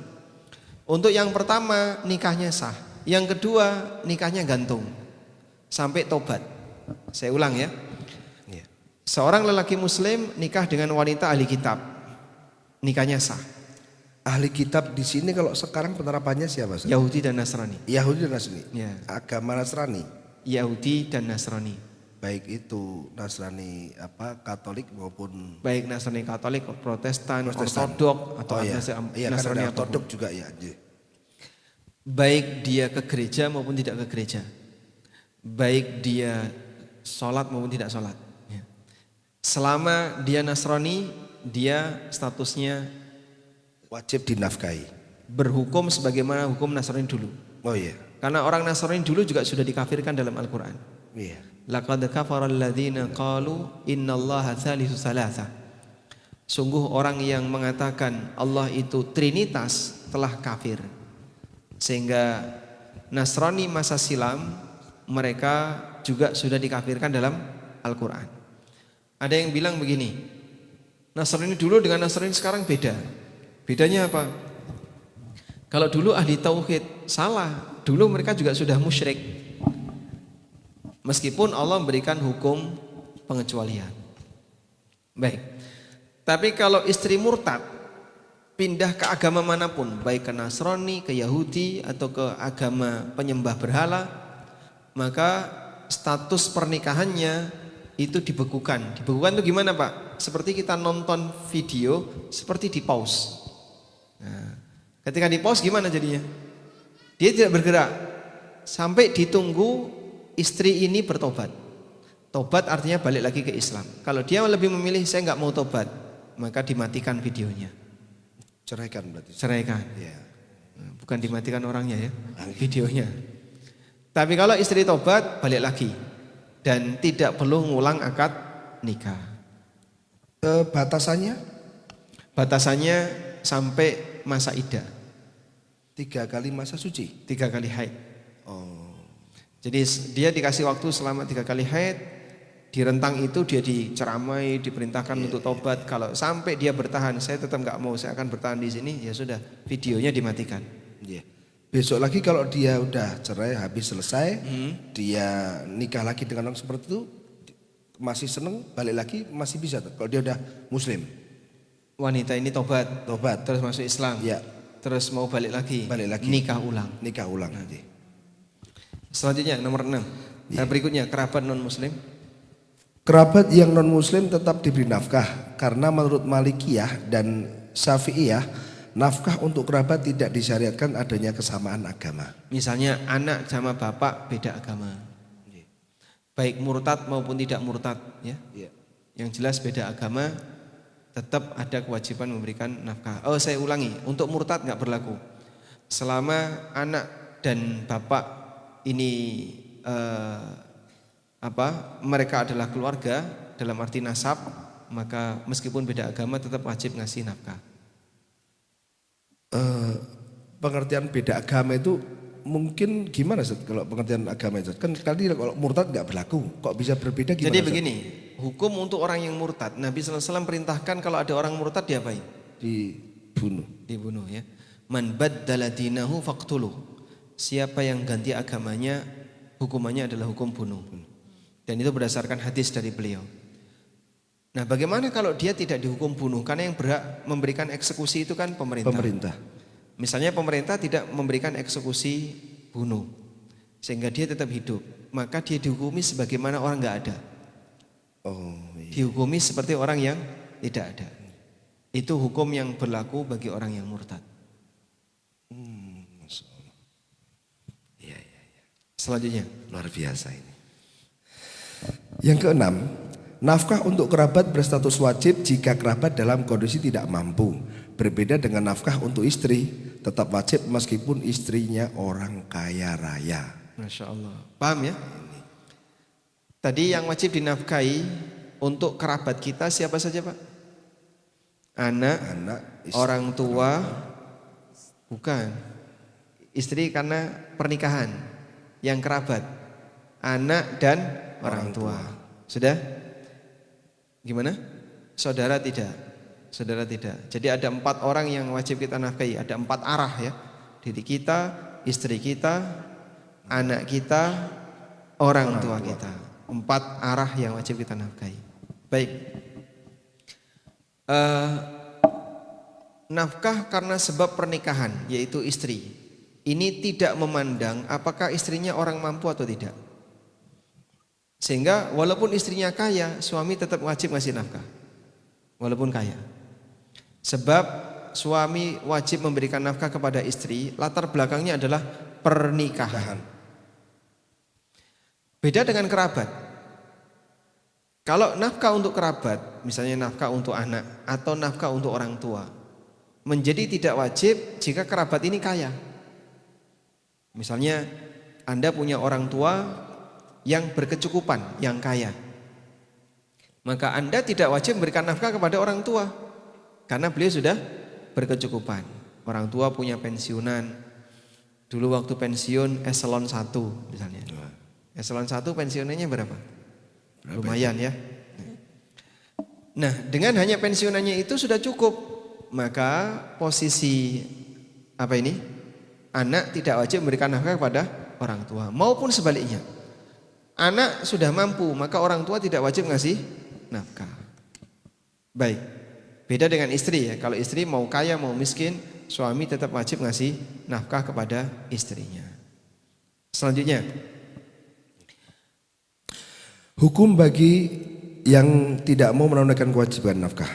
Untuk yang pertama nikahnya sah, yang kedua nikahnya gantung sampai tobat. Saya ulang ya. Seorang lelaki Muslim nikah dengan wanita ahli kitab, nikahnya sah. Ahli kitab di sini kalau sekarang penerapannya siapa? Yahudi dan Nasrani. Yahudi dan Nasrani. Ya. Agama Nasrani. Yahudi dan Nasrani. Baik itu Nasrani Katolik maupun baik Nasrani Katolik, Protestan, Ortodok atau Nasrani Ortodok juga ya. Baik dia ke gereja maupun tidak ke gereja. baik dia sholat maupun tidak sholat. Ya. Selama dia Nasrani, dia statusnya Wajib dinafkahi. berhukum sebagaimana hukum Nasrani dulu. Oh iya. Karena orang Nasrani dulu juga sudah dikafirkan dalam Al-Quran. Iya. Laqad kafara alladzina qalu innallaha thalithu tsalatsa. Sungguh orang yang mengatakan Allah itu trinitas telah kafir. Sehingga Nasrani masa silam mereka juga sudah dikafirkan dalam Al-Quran. Ada yang bilang begini, Nasrani dulu dengan Nasrani sekarang beda. Bedanya apa? Kalau dulu ahli tauhid, salah. Dulu mereka juga sudah musyrik. Meskipun Allah memberikan hukum pengecualian. Baik. Tapi kalau istri murtad pindah ke agama manapun, baik ke Nasrani, ke Yahudi atau ke agama penyembah berhala, maka status pernikahannya itu dibekukan. Dibekukan itu gimana, Pak? Seperti kita nonton video seperti di pause. Nah, ketika di pause gimana jadinya? Dia tidak bergerak sampai ditunggu istri ini bertobat. Tobat artinya balik lagi ke Islam. Kalau dia lebih memilih saya nggak mau tobat, maka dimatikan videonya. Ceraikan berarti. Ceraikan. Ya. Bukan dimatikan orangnya ya, videonya. Tapi kalau istri tobat balik lagi dan tidak perlu ngulang akad nikah. Batasannya Batasannya sampai masa iddah, 3 kali masa suci. 3 kali haid. Oh. Jadi dia dikasih waktu selama 3 kali haid. Di rentang itu dia diceramai, diperintahkan untuk tobat. Kalau sampai dia bertahan, saya tetap nggak mau, saya akan bertahan di sini, ya sudah, videonya dimatikan. Iya. Besok lagi kalau dia udah cerai habis selesai, dia nikah lagi dengan orang seperti itu, masih seneng balik lagi masih bisa tuh. Kalau dia udah muslim, Wanita ini tobat, tobat, terus masuk Islam, ya terus mau balik lagi, nikah ulang. nanti. Selanjutnya nomor 6. Berikutnya kerabat non muslim. Kerabat yang non muslim tetap diberi nafkah karena menurut Malikiyah dan Syafi'iyah nafkah untuk kerabat tidak disyariatkan adanya kesamaan agama. Misalnya anak sama bapak beda agama, baik murtad maupun tidak murtad, ya. Iya. Yang jelas beda agama, tetap ada kewajiban memberikan nafkah. Oh, saya ulangi, untuk murtad nggak berlaku. Selama anak dan bapak ini mereka adalah keluarga dalam arti nasab, maka meskipun beda agama tetap wajib ngasih nafkah. Pengertian beda agama itu mungkin gimana Ustaz? Kalau pengertian agama itu kan tadi kalau murtad nggak berlaku, kok bisa berbeda gimana? Jadi Ustaz? begini, hukum untuk orang yang murtad, Nabi SAW perintahkan kalau ada orang murtad diapain? Dibunuh ya. Man baddala dinahu faqtuluh. Siapa yang ganti agamanya, hukumannya adalah hukum bunuh. Dan itu berdasarkan hadis dari beliau. Nah, bagaimana kalau dia tidak dihukum bunuh? Karena yang berhak memberikan eksekusi itu kan pemerintah. Misalnya pemerintah tidak memberikan eksekusi bunuh, sehingga dia tetap hidup, maka dia dihukumi sebagaimana orang nggak ada. Oh, iya. Dihukumi seperti orang yang tidak ada. Itu hukum yang berlaku bagi orang yang murtad. Masya Allah. Iya. Selanjutnya, Luar biasa ini. Yang keenam, nafkah untuk kerabat berstatus wajib jika kerabat dalam kondisi tidak mampu. Berbeda dengan nafkah untuk istri, tetap wajib meskipun istrinya orang kaya raya. Masya Allah. Paham ya? Tadi yang wajib dinafkahi untuk kerabat kita siapa saja, Pak? Anak, istri, orang tua, bukan. Istri karena pernikahan. Yang kerabat, anak dan orang tua. Sudah? Gimana? Saudara tidak. Jadi ada 4 orang yang wajib kita nafkahi. Ada 4 arah ya. Diri kita, istri kita, anak kita, orang tua kita. 4 arah yang wajib kita nafkahi. Baik. Nafkah karena sebab pernikahan, yaitu istri. Ini tidak memandang apakah istrinya orang mampu atau tidak. Sehingga walaupun istrinya kaya, suami tetap wajib ngasih nafkah. Walaupun kaya. Sebab suami wajib memberikan nafkah kepada istri, latar belakangnya adalah pernikahan. Beda dengan kerabat. Kalau nafkah untuk kerabat, misalnya nafkah untuk anak atau nafkah untuk orang tua, menjadi tidak wajib jika kerabat ini kaya. Misalnya Anda punya orang tua yang berkecukupan, yang kaya. Maka Anda tidak wajib memberikan nafkah kepada orang tua karena beliau sudah berkecukupan. Orang tua punya pensiunan. Dulu waktu pensiun eselon 1 misalnya. Eselon 1 pensiunannya berapa? Lumayan ya. Nah, dengan hanya pensiunannya itu sudah cukup. Maka posisi apa ini? Anak tidak wajib memberikan nafkah kepada orang tua. Maupun sebaliknya. Anak sudah mampu, maka orang tua tidak wajib ngasih nafkah. Baik. Beda dengan istri ya. Kalau istri mau kaya mau miskin, suami tetap wajib ngasih nafkah kepada istrinya. Selanjutnya, hukum bagi yang tidak mau menunaikan kewajiban nafkah.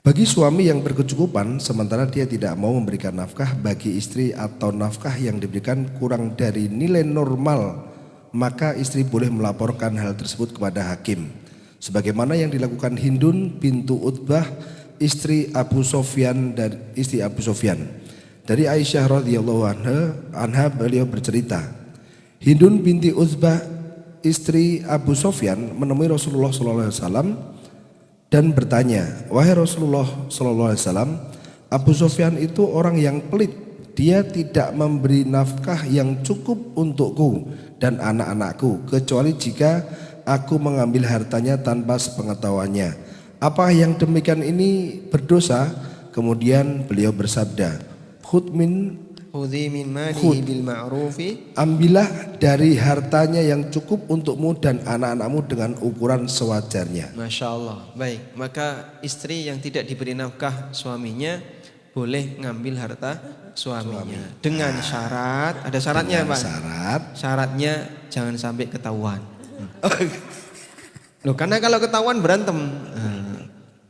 Bagi suami yang berkecukupan sementara dia tidak mau memberikan nafkah bagi istri atau nafkah yang diberikan kurang dari nilai normal, maka istri boleh melaporkan hal tersebut kepada hakim. Sebagaimana yang dilakukan Hindun bintu Utbah, istri Abu Sofyan dan istri Abu Sofyan. Dari Aisyah radhiyallahu anha beliau bercerita, Hindun binti Utbah istri Abu Sofyan menemui Rasulullah SAW dan bertanya, wahai Rasulullah SAW, Abu Sofyan itu orang yang pelit. Dia tidak memberi nafkah yang cukup untukku dan anak-anakku kecuali jika aku mengambil hartanya tanpa sepengetahuannya. Apa yang demikian ini berdosa? Kemudian beliau bersabda, khudhi min malihi bil ma'rufi, ambillah dari hartanya yang cukup untukmu dan anak-anakmu dengan ukuran sewajarnya. Masya Allah. Baik, maka istri yang tidak diberi nafkah suaminya boleh ngambil harta suaminya dengan syarat, ada syaratnya Dengan Pak. Syaratnya jangan sampai ketahuan. Loh, karena kalau ketahuan berantem.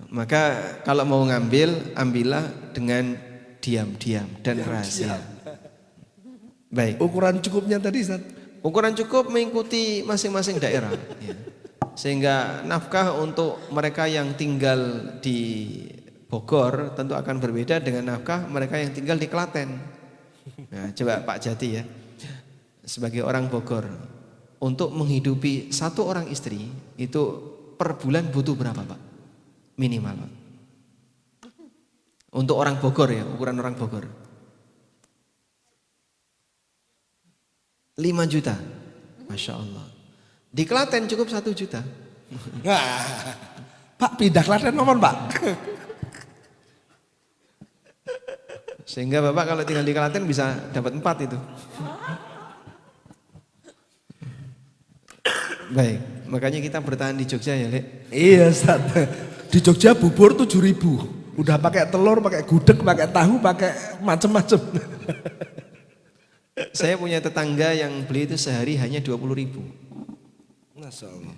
Maka kalau mau ngambil, ambillah dengan diam-diam dan rahasia. Baik. Ukuran cukupnya tadi, Ustaz? Ukuran cukup mengikuti masing-masing daerah. Ya. Sehingga nafkah untuk mereka yang tinggal di Bogor tentu akan berbeda dengan nafkah mereka yang tinggal di Klaten. Nah, coba Pak Jati ya, sebagai orang Bogor, untuk menghidupi satu orang istri itu per bulan butuh berapa Pak? Minimal Pak. Untuk orang Bogor ya, ukuran orang Bogor. 5 juta. Masya Allah. Di Klaten cukup 1 juta. Pak, pindah Klaten nomor Pak. Sehingga Bapak kalau tinggal di Klaten bisa dapat 4 itu. Baik, makanya kita bertahan di Jogja ya, Lek. Iya, Ustaz. Di Jogja bubur 7.000. Udah pakai telur, pakai gudeg, pakai tahu, pakai macem-macem. Saya punya tetangga yang beli itu sehari hanya 20.000. Masya Allah.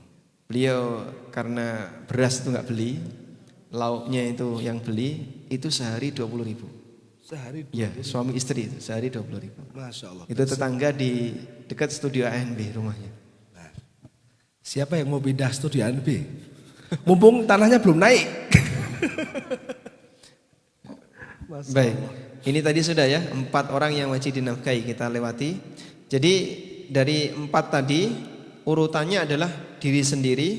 Beliau karena beras itu nggak beli, lauknya itu yang beli, itu sehari 20.000. Sehari 20.000. Ya, suami istri itu sehari 20.000. Masya Allah. Itu tetangga di dekat studio ANB rumahnya. Nah, siapa yang mau pindah studio ANB? Mumpung tanahnya belum naik. Baik, ini tadi sudah ya 4 orang yang wajib dinafkahi kita lewati. Jadi dari 4 tadi urutannya adalah diri sendiri,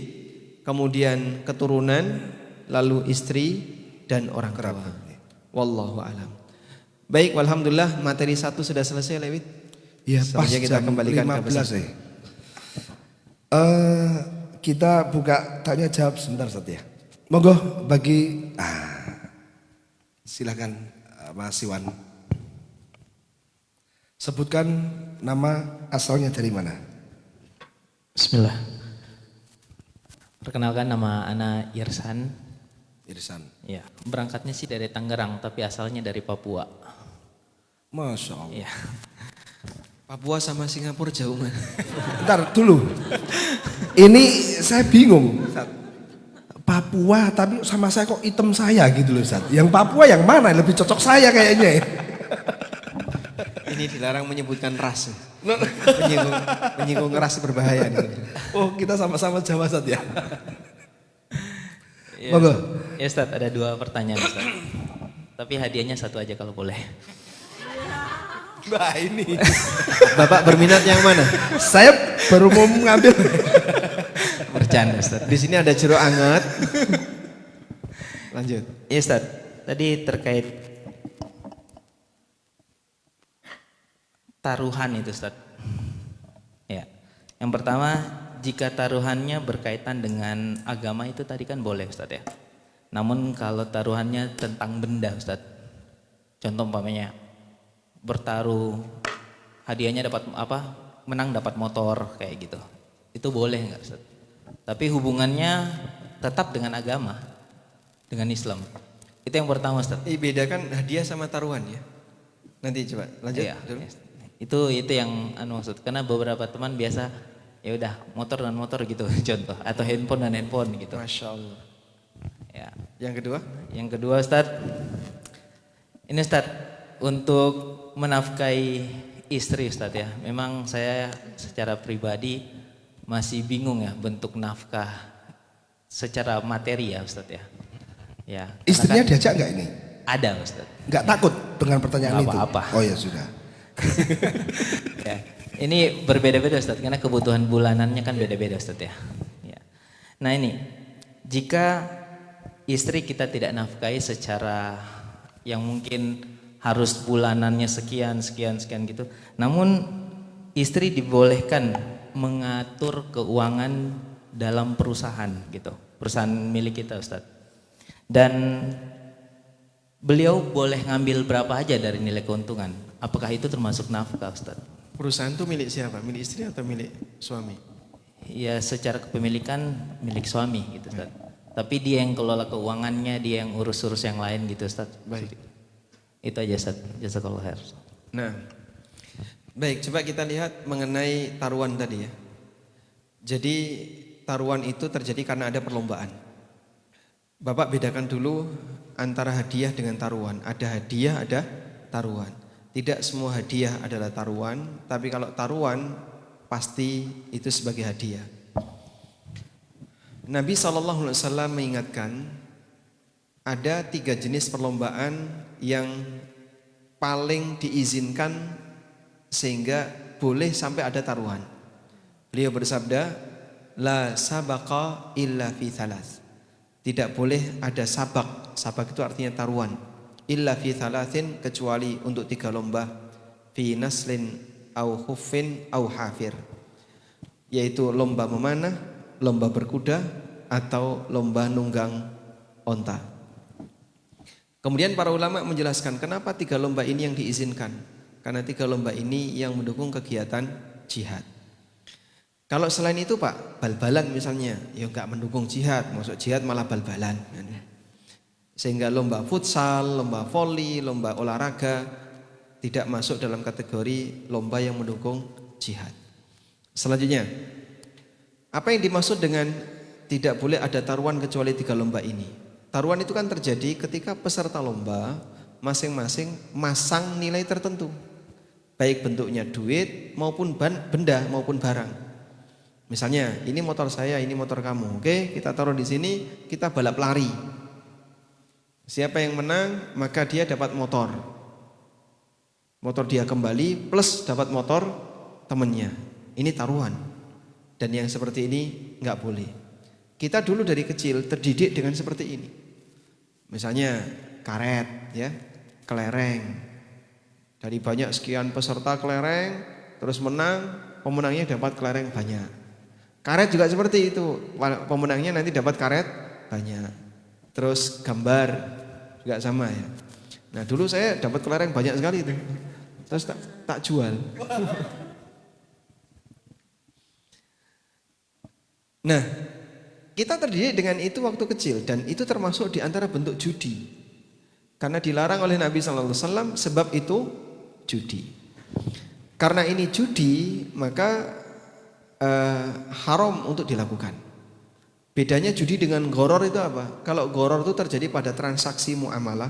kemudian keturunan, lalu istri dan orang tua. Wallahu a'lam. Baik, alhamdulillah materi 1 sudah selesai Lewit. Ya, pas kita jam kembalikan 15 ke pesan. ya. Kita buka tanya jawab sebentar saja. Monggo bagi silakan Mas Iwan. Sebutkan nama asalnya dari mana? Bismillah. Perkenalkan, nama Ana Irsan. Irsan. Ya, berangkatnya sih dari Tangerang tapi asalnya dari Papua. Masya Allah. Ya. Papua sama Singapura jauh mana? Bentar dulu. Ini saya bingung. Papua tapi sama saya kok item saya gitu loh Ustaz. Yang Papua yang mana? Lebih cocok saya kayaknya. Ini dilarang menyebutkan ras. Menyinggung, menyinggung keras berbahaya nih. Oh, kita sama-sama Jawa Ustaz ya. Ya, Monggo. ya Ustaz, ada 2 pertanyaan Ustaz. Tapi hadiahnya 1 aja kalau boleh. Nah ini. Bapak berminat yang mana? Saya baru mau mengambil. Bercanda Ustaz. Di sini ada jeruk anget. Lanjut. Iya Ustaz, tadi terkait taruhan itu Ustaz. Ya. Yang pertama, jika taruhannya berkaitan dengan agama itu tadi kan boleh Ustaz ya. Namun kalau taruhannya tentang benda Ustaz. Contoh umpamanya bertaruh hadiahnya dapat apa? Menang dapat motor kayak gitu. Itu boleh enggak Ustaz? Tapi hubungannya tetap dengan agama, dengan Islam. Itu yang pertama Ustaz. Bedakan hadiah sama taruhan ya. Nanti coba lanjut Iya, dulu. itu yang maksud. Karena beberapa teman biasa ya udah motor dan motor gitu contoh, atau handphone dan handphone gitu. Masya Allah. Ya. Yang kedua? Yang kedua Ustaz, ini Ustaz untuk menafkahi istri Ustaz ya. Memang saya secara pribadi masih bingung ya bentuk nafkah secara materi ya Ustaz ya. Ya. Istrinya karena kan diajak nggak ini? ada Ustaz. Nggak takut dengan pertanyaan Nggak itu? apa-apa. Oh ya sudah. Ya. Ini berbeda-beda Ustaz karena kebutuhan bulanannya kan beda-beda Ustaz ya. Ya. Nah ini jika istri kita tidak nafkahi secara yang mungkin harus bulanannya sekian gitu. Namun istri dibolehkan mengatur keuangan dalam perusahaan gitu. Perusahaan milik kita Ustaz. Dan beliau boleh ngambil berapa aja dari nilai keuntungan. Apakah itu termasuk nafkah Ustaz? Perusahaan itu milik siapa? Milik istri atau milik suami? Ya secara kepemilikan milik suami gitu Ustaz. Tapi dia yang kelola keuangannya, dia yang urus-urus yang lain gitu Ustaz. Baik. Itu aja Ustaz. Jazakallahu khair. Nah, baik, coba kita lihat mengenai taruhan tadi ya. Jadi taruhan itu terjadi karena ada perlombaan. Bapak bedakan dulu antara hadiah dengan taruhan. Ada hadiah, ada taruhan. Tidak semua hadiah adalah taruhan, tapi kalau taruhan pasti itu sebagai hadiah. Nabi SAW mengingatkan ada 3 jenis perlombaan yang paling diizinkan sehingga boleh sampai ada taruhan. Beliau bersabda, la sabaqa illa fi thalath. Tidak boleh ada sabak. Sabak itu artinya taruhan. Illa fi thalathin, kecuali untuk 3 lomba. Fi naslin au khuffin au hafir. Yaitu lomba memanah, lomba berkuda, atau lomba nunggang onta. Kemudian para ulama menjelaskan kenapa 3 lomba ini yang diizinkan. Karena 3 lomba ini yang mendukung kegiatan jihad. Kalau selain itu Pak, bal-balan misalnya, ya enggak mendukung jihad, masuk jihad malah bal-balan. Sehingga lomba futsal, lomba voli, lomba olahraga tidak masuk dalam kategori lomba yang mendukung jihad. Selanjutnya, apa yang dimaksud dengan tidak boleh ada taruhan kecuali 3 lomba ini? Taruhan itu kan terjadi ketika peserta lomba masing-masing masang nilai tertentu. Baik bentuknya duit maupun benda maupun barang. Misalnya, ini motor saya, ini motor kamu. Oke, kita taruh di sini, kita balap lari. Siapa yang menang, maka dia dapat motor. Motor dia kembali plus dapat motor temannya. Ini taruhan. Dan yang seperti ini enggak boleh. Kita dulu dari kecil terdidik dengan seperti ini. Misalnya karet ya, kelereng. Dari banyak sekian peserta kelereng, terus menang, pemenangnya dapat kelereng banyak. Karet juga seperti itu, pemenangnya nanti dapat karet banyak. Terus gambar juga sama ya. Nah dulu saya dapat kelereng banyak sekali itu, terus tak jual. Nah kita terdidik dengan itu waktu kecil dan itu termasuk di antara bentuk judi. Karena dilarang oleh Nabi SAW, sebab itu judi. Karena ini judi maka haram untuk dilakukan. Bedanya judi dengan goror itu apa? Kalau goror itu terjadi pada transaksi muamalah,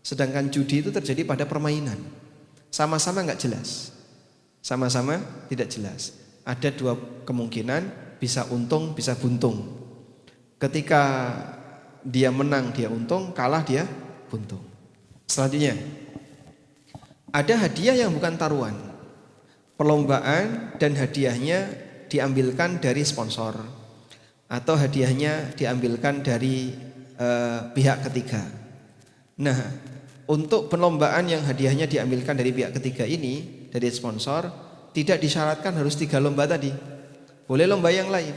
sedangkan judi itu terjadi pada permainan. Sama-sama nggak jelas. Sama-sama tidak jelas. Ada dua kemungkinan, bisa untung, bisa buntung. Ketika dia menang dia untung, kalah dia buntung. Selanjutnya, ada hadiah yang bukan taruhan. Perlombaan dan hadiahnya diambilkan dari sponsor atau hadiahnya diambilkan dari pihak ketiga. Nah, untuk perlombaan yang hadiahnya diambilkan dari pihak ketiga ini, dari sponsor, tidak disyaratkan harus 3 lomba tadi. Boleh lomba yang lain.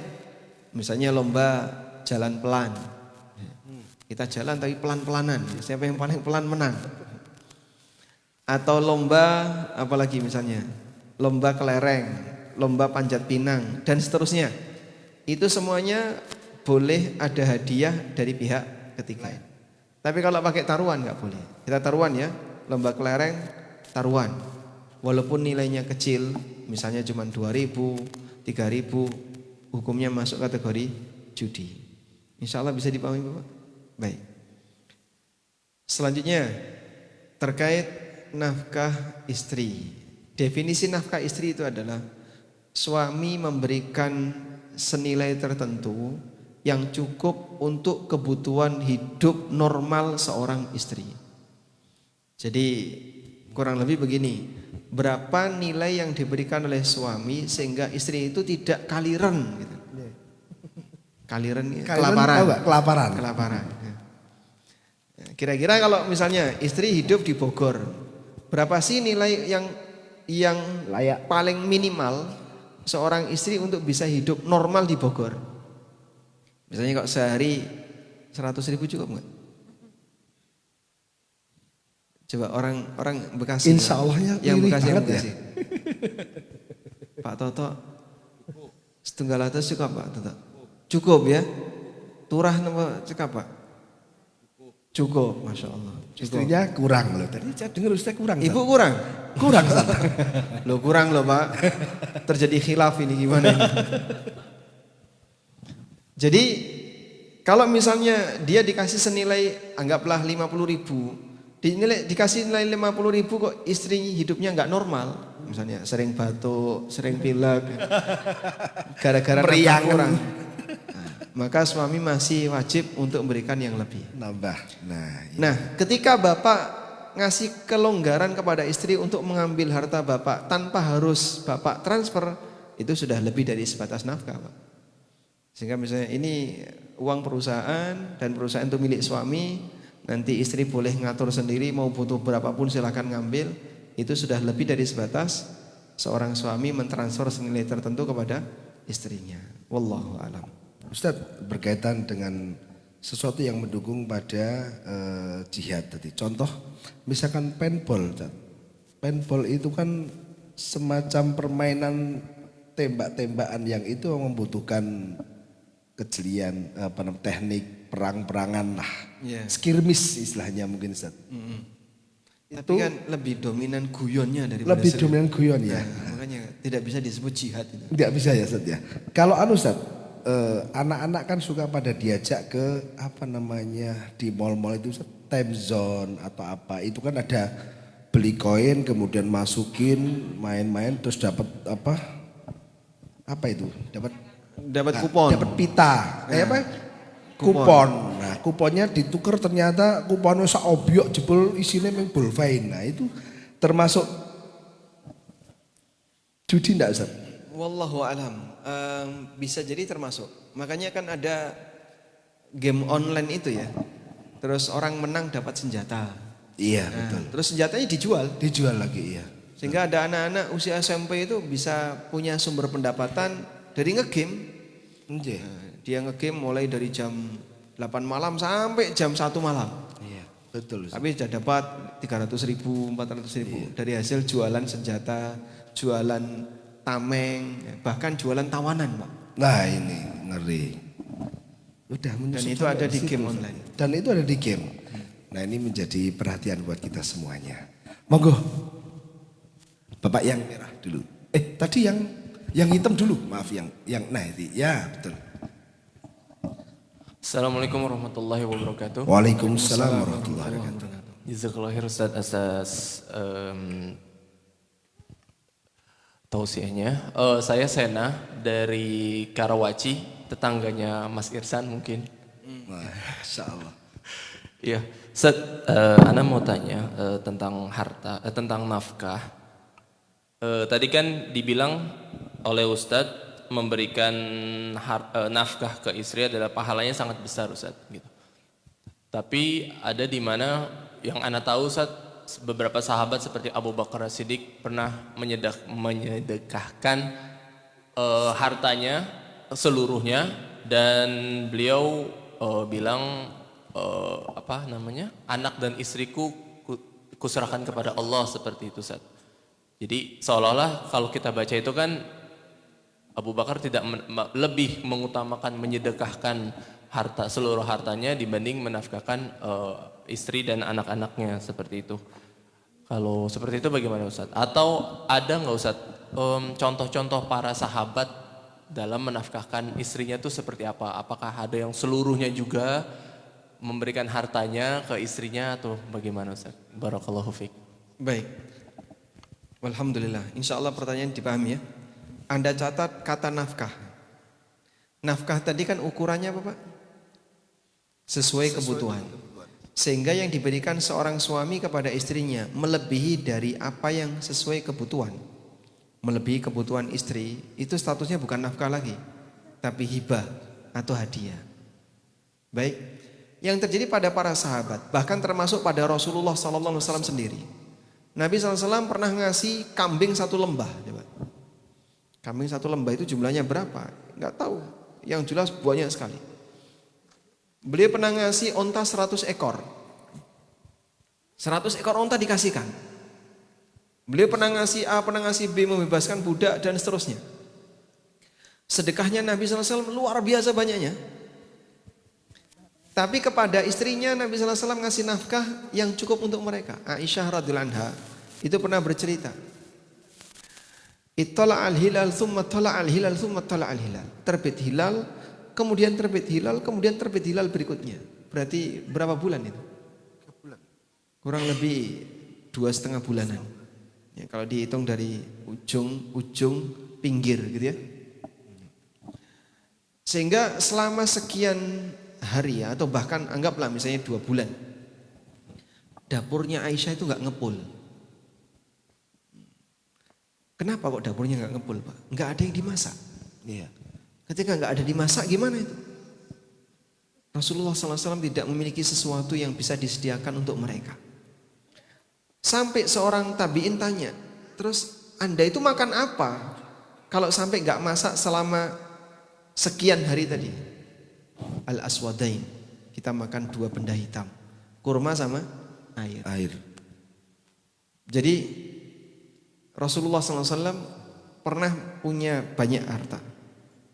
Misalnya lomba jalan pelan. Kita jalan tapi pelan-pelanan. Siapa yang paling pelan menang. Atau lomba apalagi misalnya, lomba kelereng, lomba panjat pinang dan seterusnya. Itu semuanya boleh ada hadiah dari pihak ketiga. Tapi kalau pakai taruhan nggak boleh. Kita taruhan ya, lomba kelereng taruhan. Walaupun nilainya kecil, misalnya cuma 2.000, 3.000, hukumnya masuk kategori judi. Insya Allah bisa dipahami Bapak? Baik. Selanjutnya terkait nafkah istri. Definisi nafkah istri itu adalah suami memberikan senilai tertentu yang cukup untuk kebutuhan hidup normal seorang istri. Jadi kurang lebih begini, berapa nilai yang diberikan oleh suami sehingga istri itu tidak kaliren gitu. Kaliren kelaparan. Kelaparan. Kira-kira kalau misalnya istri hidup di Bogor, berapa sih nilai yang Layak. paling minimal seorang istri untuk bisa hidup normal di Bogor? Misalnya kok sehari 100.000 cukup nggak? Coba orang Bekasi. Insya Allahnya yang Bekasi, banget ya. Pak Toto, 1.200 cukup Pak Toto? Cukup ya? Turah nama cekap Pak? Cukup, Masya Allah. Cukup. Istrinya kurang loh. Tadi saya dengar Ustaz kurang. Ibu kurang? Kurang. Loh kurang loh Pak. Terjadi khilaf ini gimana ini? Jadi kalau misalnya dia dikasih senilai anggaplah 50.000, dikasih nilai 50.000 kok istri hidupnya nggak normal, misalnya sering batuk, sering pilek, gara-gara nafkah kurang, maka suami masih wajib untuk memberikan yang lebih. Nambah. Nah, ketika bapak ngasih kelonggaran kepada istri untuk mengambil harta bapak tanpa harus bapak transfer, itu sudah lebih dari sebatas nafkah Pak. Sehingga misalnya ini uang perusahaan dan perusahaan itu milik suami, nanti istri boleh ngatur sendiri mau butuh berapapun silakan ngambil, itu sudah lebih dari sebatas seorang suami mentransfer senilai tertentu kepada istrinya. Wallahu a'lam. Ustaz, berkaitan dengan sesuatu yang mendukung pada jihad tadi. Contoh, misalkan paintball. Ustaz. Paintball itu kan semacam permainan tembak-tembakan yang itu membutuhkan kejelian, teknik perang-perangan lah. Yeah. Skirmish istilahnya mungkin Ustaz. Tapi kan lebih dominan guyonnya daripada Lebih dominan guyon ya. Nah, makanya tidak bisa disebut jihad itu. Tidak bisa ya Ustaz ya. Kalau Ustaz, anak-anak kan suka pada diajak ke di mall-mall itu Ustaz, time zone atau apa. Itu kan ada beli koin kemudian masukin main-main terus dapat apa itu? Dapat kupon. Dapat pita. Kupon. Nah, kuponnya ditukar ternyata kuponnya sak obyok jebol isinya memang bullfine. Nah, itu termasuk judi enggak Ustaz? Wallahu alam. Bisa jadi termasuk. Makanya kan ada game online itu ya. Terus orang menang dapat senjata. Iya, Nah, betul. terus senjatanya dijual. Dijual lagi, iya. Sehingga ada anak-anak usia SMP itu bisa punya sumber pendapatan dari ngegame. Nggih. Nah, dia ngegame mulai dari jam 8 malam sampai jam 1 malam. Iya, betul. Tapi sudah dapat 300.000, 400.000 dari hasil jualan senjata, jualan tameng, bahkan jualan tawanan, Pak. Nah, ini ngeri. Udah Dan itu ada di game online. Dan itu ada di game. Nah, ini menjadi perhatian buat kita semuanya. Monggo. Bapak yang merah dulu. Tadi yang hitam dulu. Maaf yang nah itu. Ya, betul. Assalamualaikum warahmatullahi wabarakatuh. Waalaikumsalam warahmatullahi wabarakatuh. Jazakallah khair Ustaz atas tausiahnya. Saya Sena dari Karawaci, tetangganya Mas Irsan mungkin. Masya Allah. Iya, Ana mau tanya tentang harta, tentang nafkah. Tadi kan dibilang oleh Ustadz memberikan nafkah ke istri adalah pahalanya sangat besar, Ustadz. Gitu. Tapi ada di mana yang Ana tahu, Ustadz, beberapa sahabat seperti Abu Bakar As-Siddiq pernah menyedekahkan hartanya seluruhnya dan beliau bilang anak dan istriku kuserahkan kepada Allah seperti itu, Ustaz. Jadi seolah-olah kalau kita baca itu kan Abu Bakar tidak lebih mengutamakan menyedekahkan seluruh hartanya dibanding menafkahkan istri dan anak-anaknya seperti itu. Kalau seperti itu bagaimana, Ustaz? Atau ada nggak, Ustaz, contoh-contoh para sahabat dalam menafkahkan istrinya itu seperti apa? Apakah ada yang seluruhnya juga memberikan hartanya ke istrinya atau bagaimana, Ustaz? Barakallahu fiik. Baik. Alhamdulillah. Insya Allah pertanyaan dipahami ya. Anda catat kata nafkah. Nafkah tadi kan ukurannya apa, Pak? Sesuai kebutuhan. Sehingga yang diberikan seorang suami kepada istrinya melebihi dari apa yang sesuai kebutuhan. Melebihi kebutuhan istri, itu statusnya bukan nafkah lagi, tapi hibah atau hadiah. Baik. Yang terjadi pada para sahabat, bahkan termasuk pada Rasulullah SAW sendiri. Nabi SAW pernah ngasih kambing satu lembah. Coba. Kambing satu lembah itu jumlahnya berapa? Enggak tahu. Yang jelas banyak sekali. Beliau pernah ngasih onta 100 ekor. 100 ekor onta dikasihkan. Beliau pernah ngasih A, pernah ngasih B, membebaskan budak dan seterusnya. Sedekahnya Nabi SAW luar biasa banyaknya. Tapi kepada istrinya Nabi SAW ngasih nafkah yang cukup untuk mereka. Aisyah radhiyallahu anha itu pernah bercerita. Ittala al-hilal thumma tala al-hilal thumma tala al-hilal. Terbit hilal, kemudian terbit hilal, kemudian terbit hilal berikutnya. Berarti berapa bulan itu? Kurang lebih 2,5 bulanan. Ya, kalau dihitung dari ujung pinggir gitu ya. Sehingga selama sekian hari ya, atau bahkan anggaplah misalnya 2 bulan, dapurnya Aisyah itu nggak ngepul. Kenapa kok dapurnya nggak ngepul, Pak? Nggak ada yang dimasak. Iya. Ketika nggak ada dimasak gimana itu? Rasulullah SAW tidak memiliki sesuatu yang bisa disediakan untuk mereka. Sampai seorang tabi'in tanya, terus Anda itu makan apa? Kalau sampai nggak masak selama sekian hari tadi. Al-aswadain, kita makan 2 benda hitam, kurma sama air. Jadi Rasulullah SAW pernah punya banyak harta.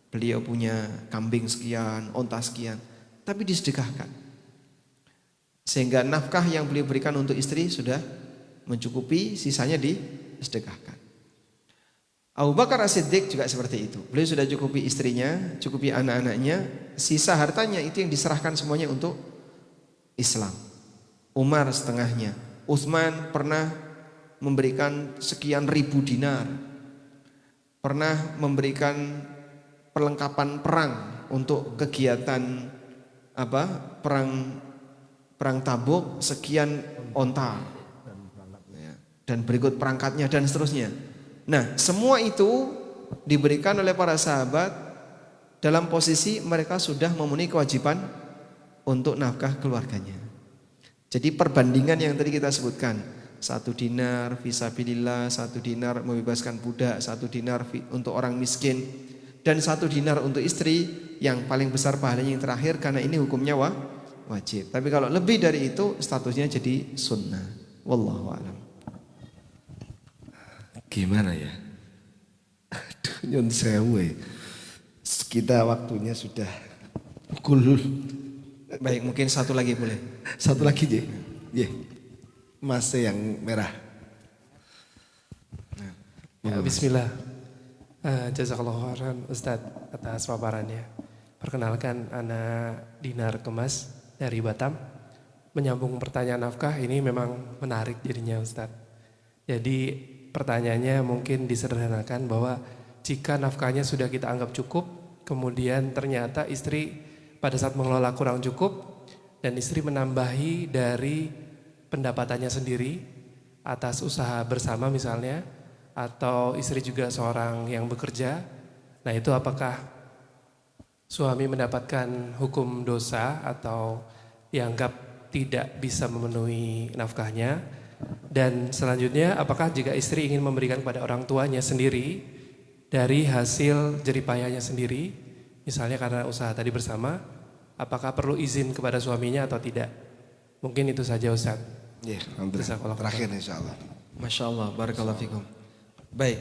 Beliau punya kambing sekian, onta sekian, tapi disedekahkan. Sehingga nafkah yang beliau berikan untuk istri sudah mencukupi, sisanya disedekahkan. Abu Bakar As-Siddiq juga seperti itu. Beliau sudah cukupi istrinya, cukupi anak-anaknya, sisa hartanya itu yang diserahkan semuanya untuk Islam. Umar setengahnya. Utsman pernah memberikan sekian ribu dinar. Pernah memberikan perlengkapan perang untuk kegiatan perang Tabuk, sekian onta. Dan berikut perangkatnya dan seterusnya. Nah, semua itu diberikan oleh para sahabat dalam posisi mereka sudah memenuhi kewajiban untuk nafkah keluarganya. Jadi perbandingan yang tadi kita sebutkan, 1 dinar fisabilillah, 1 dinar membebaskan budak, 1 dinar untuk orang miskin, dan 1 dinar untuk istri, yang paling besar pahalanya yang terakhir karena ini hukumnya wajib. Tapi kalau lebih dari itu statusnya jadi sunnah. Wallahu a'lam. Gimana ya? Aduh, nyun sewu. Kita waktunya sudah kulul. Baik, mungkin satu lagi boleh. Satu lagi, J. Mas yang merah. Ya, bismillah. Jazakallahu khairan Ustadz atas paparannya. Perkenalkan, Ana Dinar Kemas dari Batam. Menyambung pertanyaan nafkah ini memang menarik jadinya Ustadz. Jadi pertanyaannya mungkin disederhanakan bahwa jika nafkahnya sudah kita anggap cukup, kemudian ternyata istri pada saat mengelola kurang cukup dan istri menambahi dari pendapatannya sendiri atas usaha bersama misalnya, atau istri juga seorang yang bekerja, nah itu apakah suami mendapatkan hukum dosa atau dianggap tidak bisa memenuhi nafkahnya? Dan selanjutnya, apakah jika istri ingin memberikan kepada orang tuanya sendiri dari hasil jeripayahnya sendiri, misalnya karena usaha tadi bersama, apakah perlu izin kepada suaminya atau tidak? Mungkin itu saja Ustaz. Ya, terakhir insyaallah. Masya Allah, barakallahu fikum. Baik,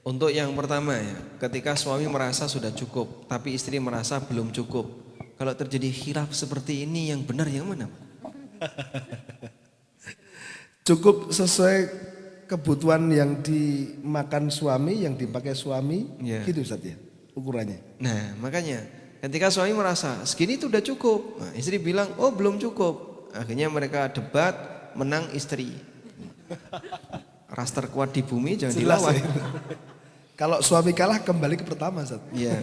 untuk yang pertama ya, ketika suami merasa sudah cukup, tapi istri merasa belum cukup. Kalau terjadi khilaf seperti ini, yang benar yang mana? Cukup sesuai kebutuhan yang dimakan suami, yang dipakai suami, gitu Ustaz ya, ukurannya. Nah, makanya ketika suami merasa segini itu udah cukup, nah, istri bilang, oh belum cukup. Akhirnya mereka debat, menang istri. Ras terkuat di bumi jangan dilawan. Ya. Kalau suami kalah kembali ke pertama Ustaz. Iya.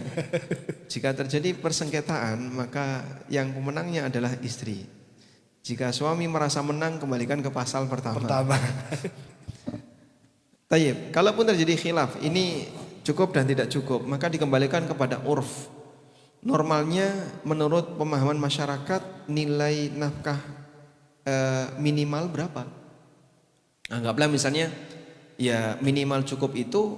Jika terjadi persengketaan, maka yang pemenangnya adalah istri. Jika suami merasa menang, kembalikan ke pasal pertama. Tayyib, kalaupun terjadi khilaf, ini cukup dan tidak cukup, maka dikembalikan kepada urf. Normalnya menurut pemahaman masyarakat nilai nafkah minimal berapa? Anggaplah misalnya ya minimal cukup itu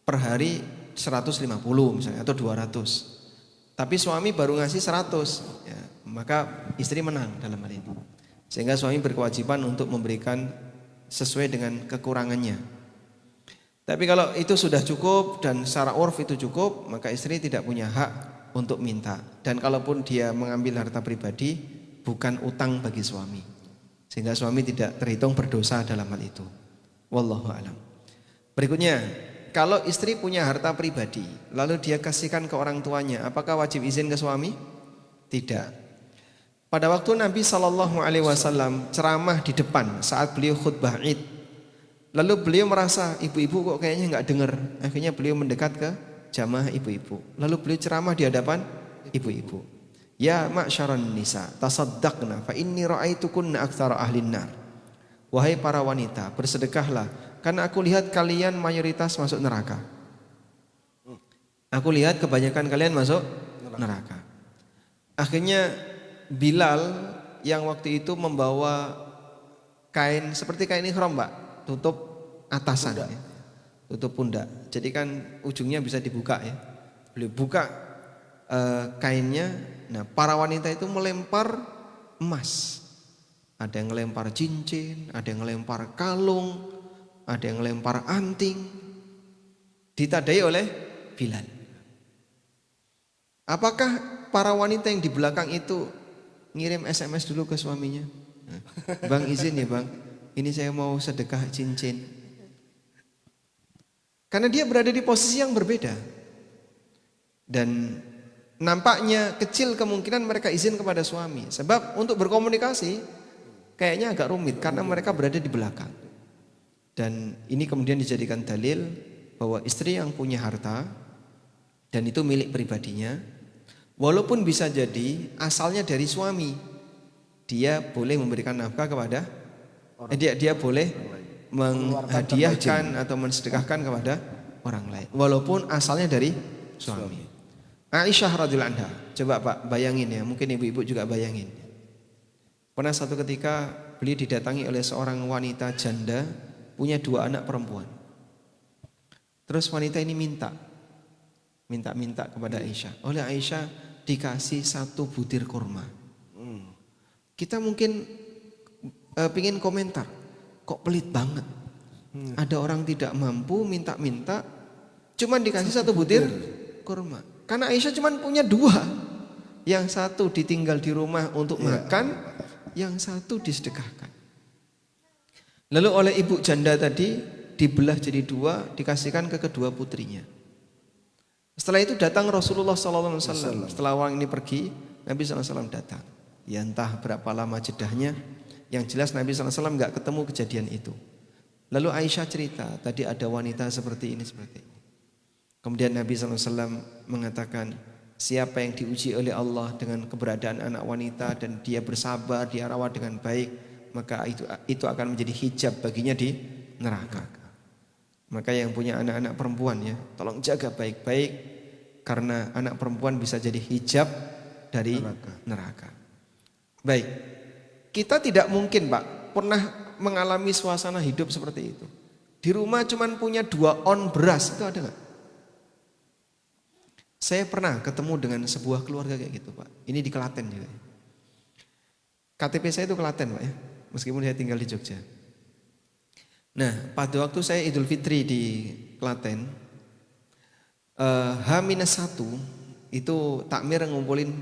per hari 150 misalnya atau 200. Tapi suami baru ngasih 100 ya, maka istri menang dalam hal ini. Sehingga suami berkewajiban untuk memberikan sesuai dengan kekurangannya. Tapi kalau itu sudah cukup dan secara urf itu cukup, maka istri tidak punya hak untuk minta. Dan kalaupun dia mengambil harta pribadi, bukan utang bagi suami. Sehingga suami tidak terhitung berdosa dalam hal itu. Wallahu a'lam. Berikutnya, kalau istri punya harta pribadi, lalu dia kasihkan ke orang tuanya, apakah wajib izin ke suami? Tidak. Pada waktu Nabi SAW ceramah di depan saat beliau khutbah Id, lalu beliau merasa ibu-ibu kok kayaknya nggak dengar. Akhirnya beliau mendekat ke jamaah ibu-ibu. Lalu beliau ceramah di hadapan ibu-ibu. Ya ma'syaran nisa, tasaddaqna fa inni ra'aitukunna aktsara ahlin nar. Wahai para wanita, bersedekahlah karena aku lihat kalian mayoritas masuk neraka. Aku lihat kebanyakan kalian masuk neraka. Akhirnya Bilal yang waktu itu membawa kain seperti kain ihram, Mbak, tutup atasan ya. Tutup pundak. Jadi kan ujungnya bisa dibuka ya. Beliau buka kainnya. Nah, para wanita itu melempar emas. Ada yang melempar cincin, ada yang melempar kalung, ada yang melempar anting. Ditadai oleh Bilal. Apakah para wanita yang di belakang itu ngirim SMS dulu ke suaminya? Bang izin ya bang, ini saya mau sedekah cincin. Karena dia berada di posisi yang berbeda. Dan nampaknya kecil kemungkinan mereka izin kepada suami. Sebab untuk berkomunikasi kayaknya agak rumit karena mereka berada di belakang. Dan ini kemudian dijadikan dalil bahwa istri yang punya harta dan itu milik pribadinya, walaupun bisa jadi asalnya dari suami, dia boleh memberikan nafkah kepada dia boleh menghadiahkan atau mensedekahkan kepada orang lain walaupun asalnya dari suami. Aisyah radhiyallahu anha, coba Pak bayangin ya, mungkin ibu-ibu juga bayangin. Pernah satu ketika beliau didatangi oleh seorang wanita janda punya 2 anak perempuan. Terus wanita ini minta kepada Aisyah. Oleh Aisyah dikasih 1 butir kurma. Kita mungkin pingin komentar, kok pelit banget. Ada orang tidak mampu minta-minta, cuman dikasih 1 butir kurma. Karena Aisyah cuman punya 2. Yang 1 ditinggal di rumah untuk makan, yang 1 disedekahkan. Lalu oleh ibu janda tadi dibelah jadi 2, dikasihkan ke kedua putrinya. Setelah itu datang Rasulullah SAW. Setelah orang ini pergi, Nabi SAW datang. Ya entah berapa lama jedahnya. Yang jelas Nabi SAW gak ketemu kejadian itu. Lalu Aisyah cerita, tadi ada wanita seperti ini, seperti ini. Kemudian Nabi SAW mengatakan, siapa yang diuji oleh Allah dengan keberadaan anak wanita dan dia bersabar, dia rawat dengan baik, maka itu akan menjadi hijab baginya di neraka. Maka yang punya anak-anak perempuan ya, tolong jaga baik-baik, karena anak perempuan bisa jadi hijab dari neraka. Baik, kita tidak mungkin Pak pernah mengalami suasana hidup seperti itu. Di rumah cuman punya 2 on beras, itu ada nggak? Saya pernah ketemu dengan sebuah keluarga kayak gitu Pak. Ini di Klaten juga. KTP saya itu Klaten Pak ya, meskipun saya tinggal di Jogja. Nah pada waktu saya Idul Fitri di Klaten, H-1 itu takmir ngumpulin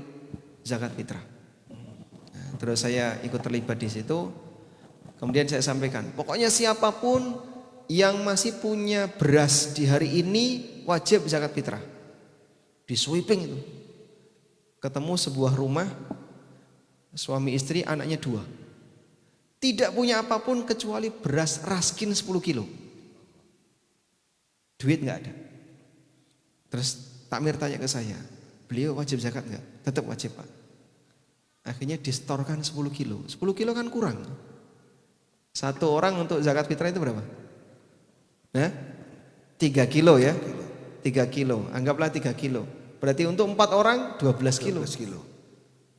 zakat fitrah. Nah, terus saya ikut terlibat di situ. Kemudian saya sampaikan, pokoknya siapapun yang masih punya beras di hari ini wajib zakat fitrah. Di sweeping itu. Ketemu sebuah rumah, suami istri, anaknya 2. Tidak punya apapun kecuali beras raskin 10 kilo. Duit nggak ada. Terus takmir tanya ke saya, beliau wajib zakat nggak? Tetap wajib Pak. Akhirnya distorkan 10 kilo. 10 kilo kan kurang. Satu orang untuk zakat fitrah itu berapa? Nah, 3 kilo ya. 3 kilo, anggaplah 3 kilo. Berarti untuk 4 orang 12 kilo.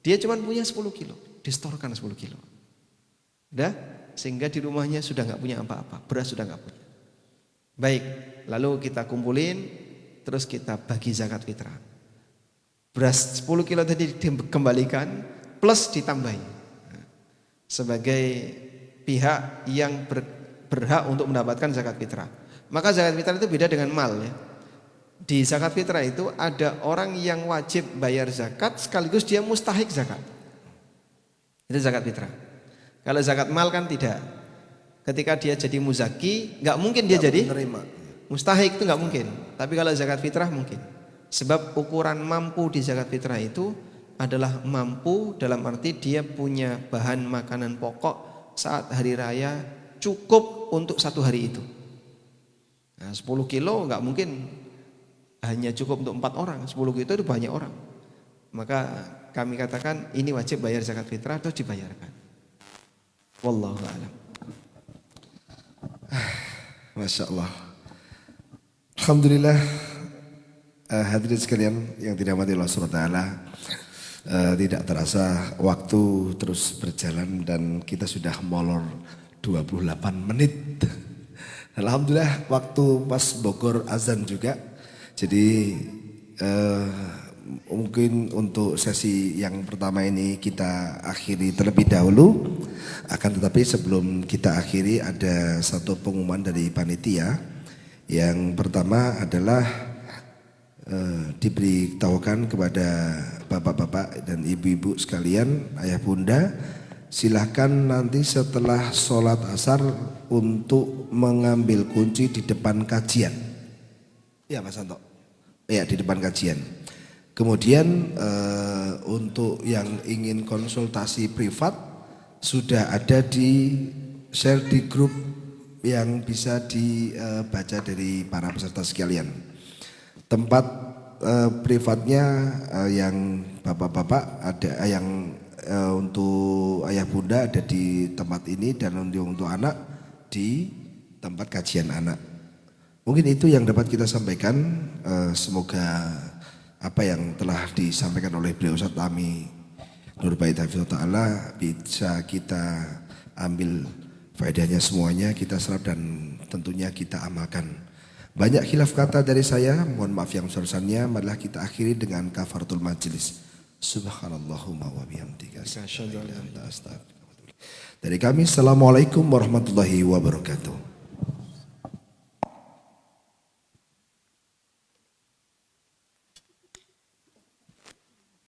Dia cuma punya 10 kilo, distorkan 10 kilo. Udah, sehingga di rumahnya sudah nggak punya apa-apa, beras sudah nggak punya. Baik, lalu kita kumpulin, terus kita bagi zakat fitrah. Beras 10 kilo tadi dikembalikan, plus ditambahi. Sebagai pihak yang berhak untuk mendapatkan zakat fitrah. Maka zakat fitrah itu beda dengan mal ya. Di zakat fitrah itu ada orang yang wajib bayar zakat sekaligus dia mustahik zakat. Itu zakat fitrah. Kalau zakat mal kan tidak. Ketika dia jadi muzaki, nggak mungkin dia jadi mustahik, itu nggak mungkin. Tapi kalau zakat fitrah mungkin. Sebab ukuran mampu di zakat fitrah itu adalah mampu dalam arti dia punya bahan makanan pokok saat hari raya cukup untuk 1 hari itu. Nah, 10 kilo nggak mungkin hanya cukup untuk 4 orang. 10 kilo itu banyak orang. Maka kami katakan ini wajib bayar zakat fitrah atau dibayarkan. Wallahu a'lam. Masya Allah. Alhamdulillah. Hadirin sekalian yang dirahmati Allah SWT. Tidak terasa waktu terus berjalan dan kita sudah molor 28 menit. Alhamdulillah waktu pas Bogor azan juga. Jadi mungkin untuk sesi yang pertama ini kita akhiri terlebih dahulu. Akan tetapi sebelum kita akhiri ada satu pengumuman dari panitia. Yang pertama adalah diberitahukan kepada bapak-bapak dan ibu-ibu sekalian, ayah bunda, silahkan nanti setelah sholat asar untuk mengambil kunci di depan kajian. Ya Mas Santo, ya di depan kajian. Kemudian untuk yang ingin konsultasi privat sudah ada di share di grup yang bisa dibaca dari para peserta sekalian. Tempat privatnya yang bapak-bapak ada, yang untuk ayah bunda ada di tempat ini, dan untuk anak di tempat kajian anak. Mungkin itu yang dapat kita sampaikan. Semoga apa yang telah disampaikan oleh beliau Ustaz Ami Nurbait Hafizahullah Ta'ala bisa kita ambil faedahnya semuanya, kita serap dan tentunya kita amalkan. Banyak khilaf kata dari saya, mohon maaf yang sebesar-besarnya. Marilah kita akhiri dengan kafaratul majlis. Subhanallahumma wa bihamdika. Dari kami, assalamualaikum warahmatullahi wabarakatuh.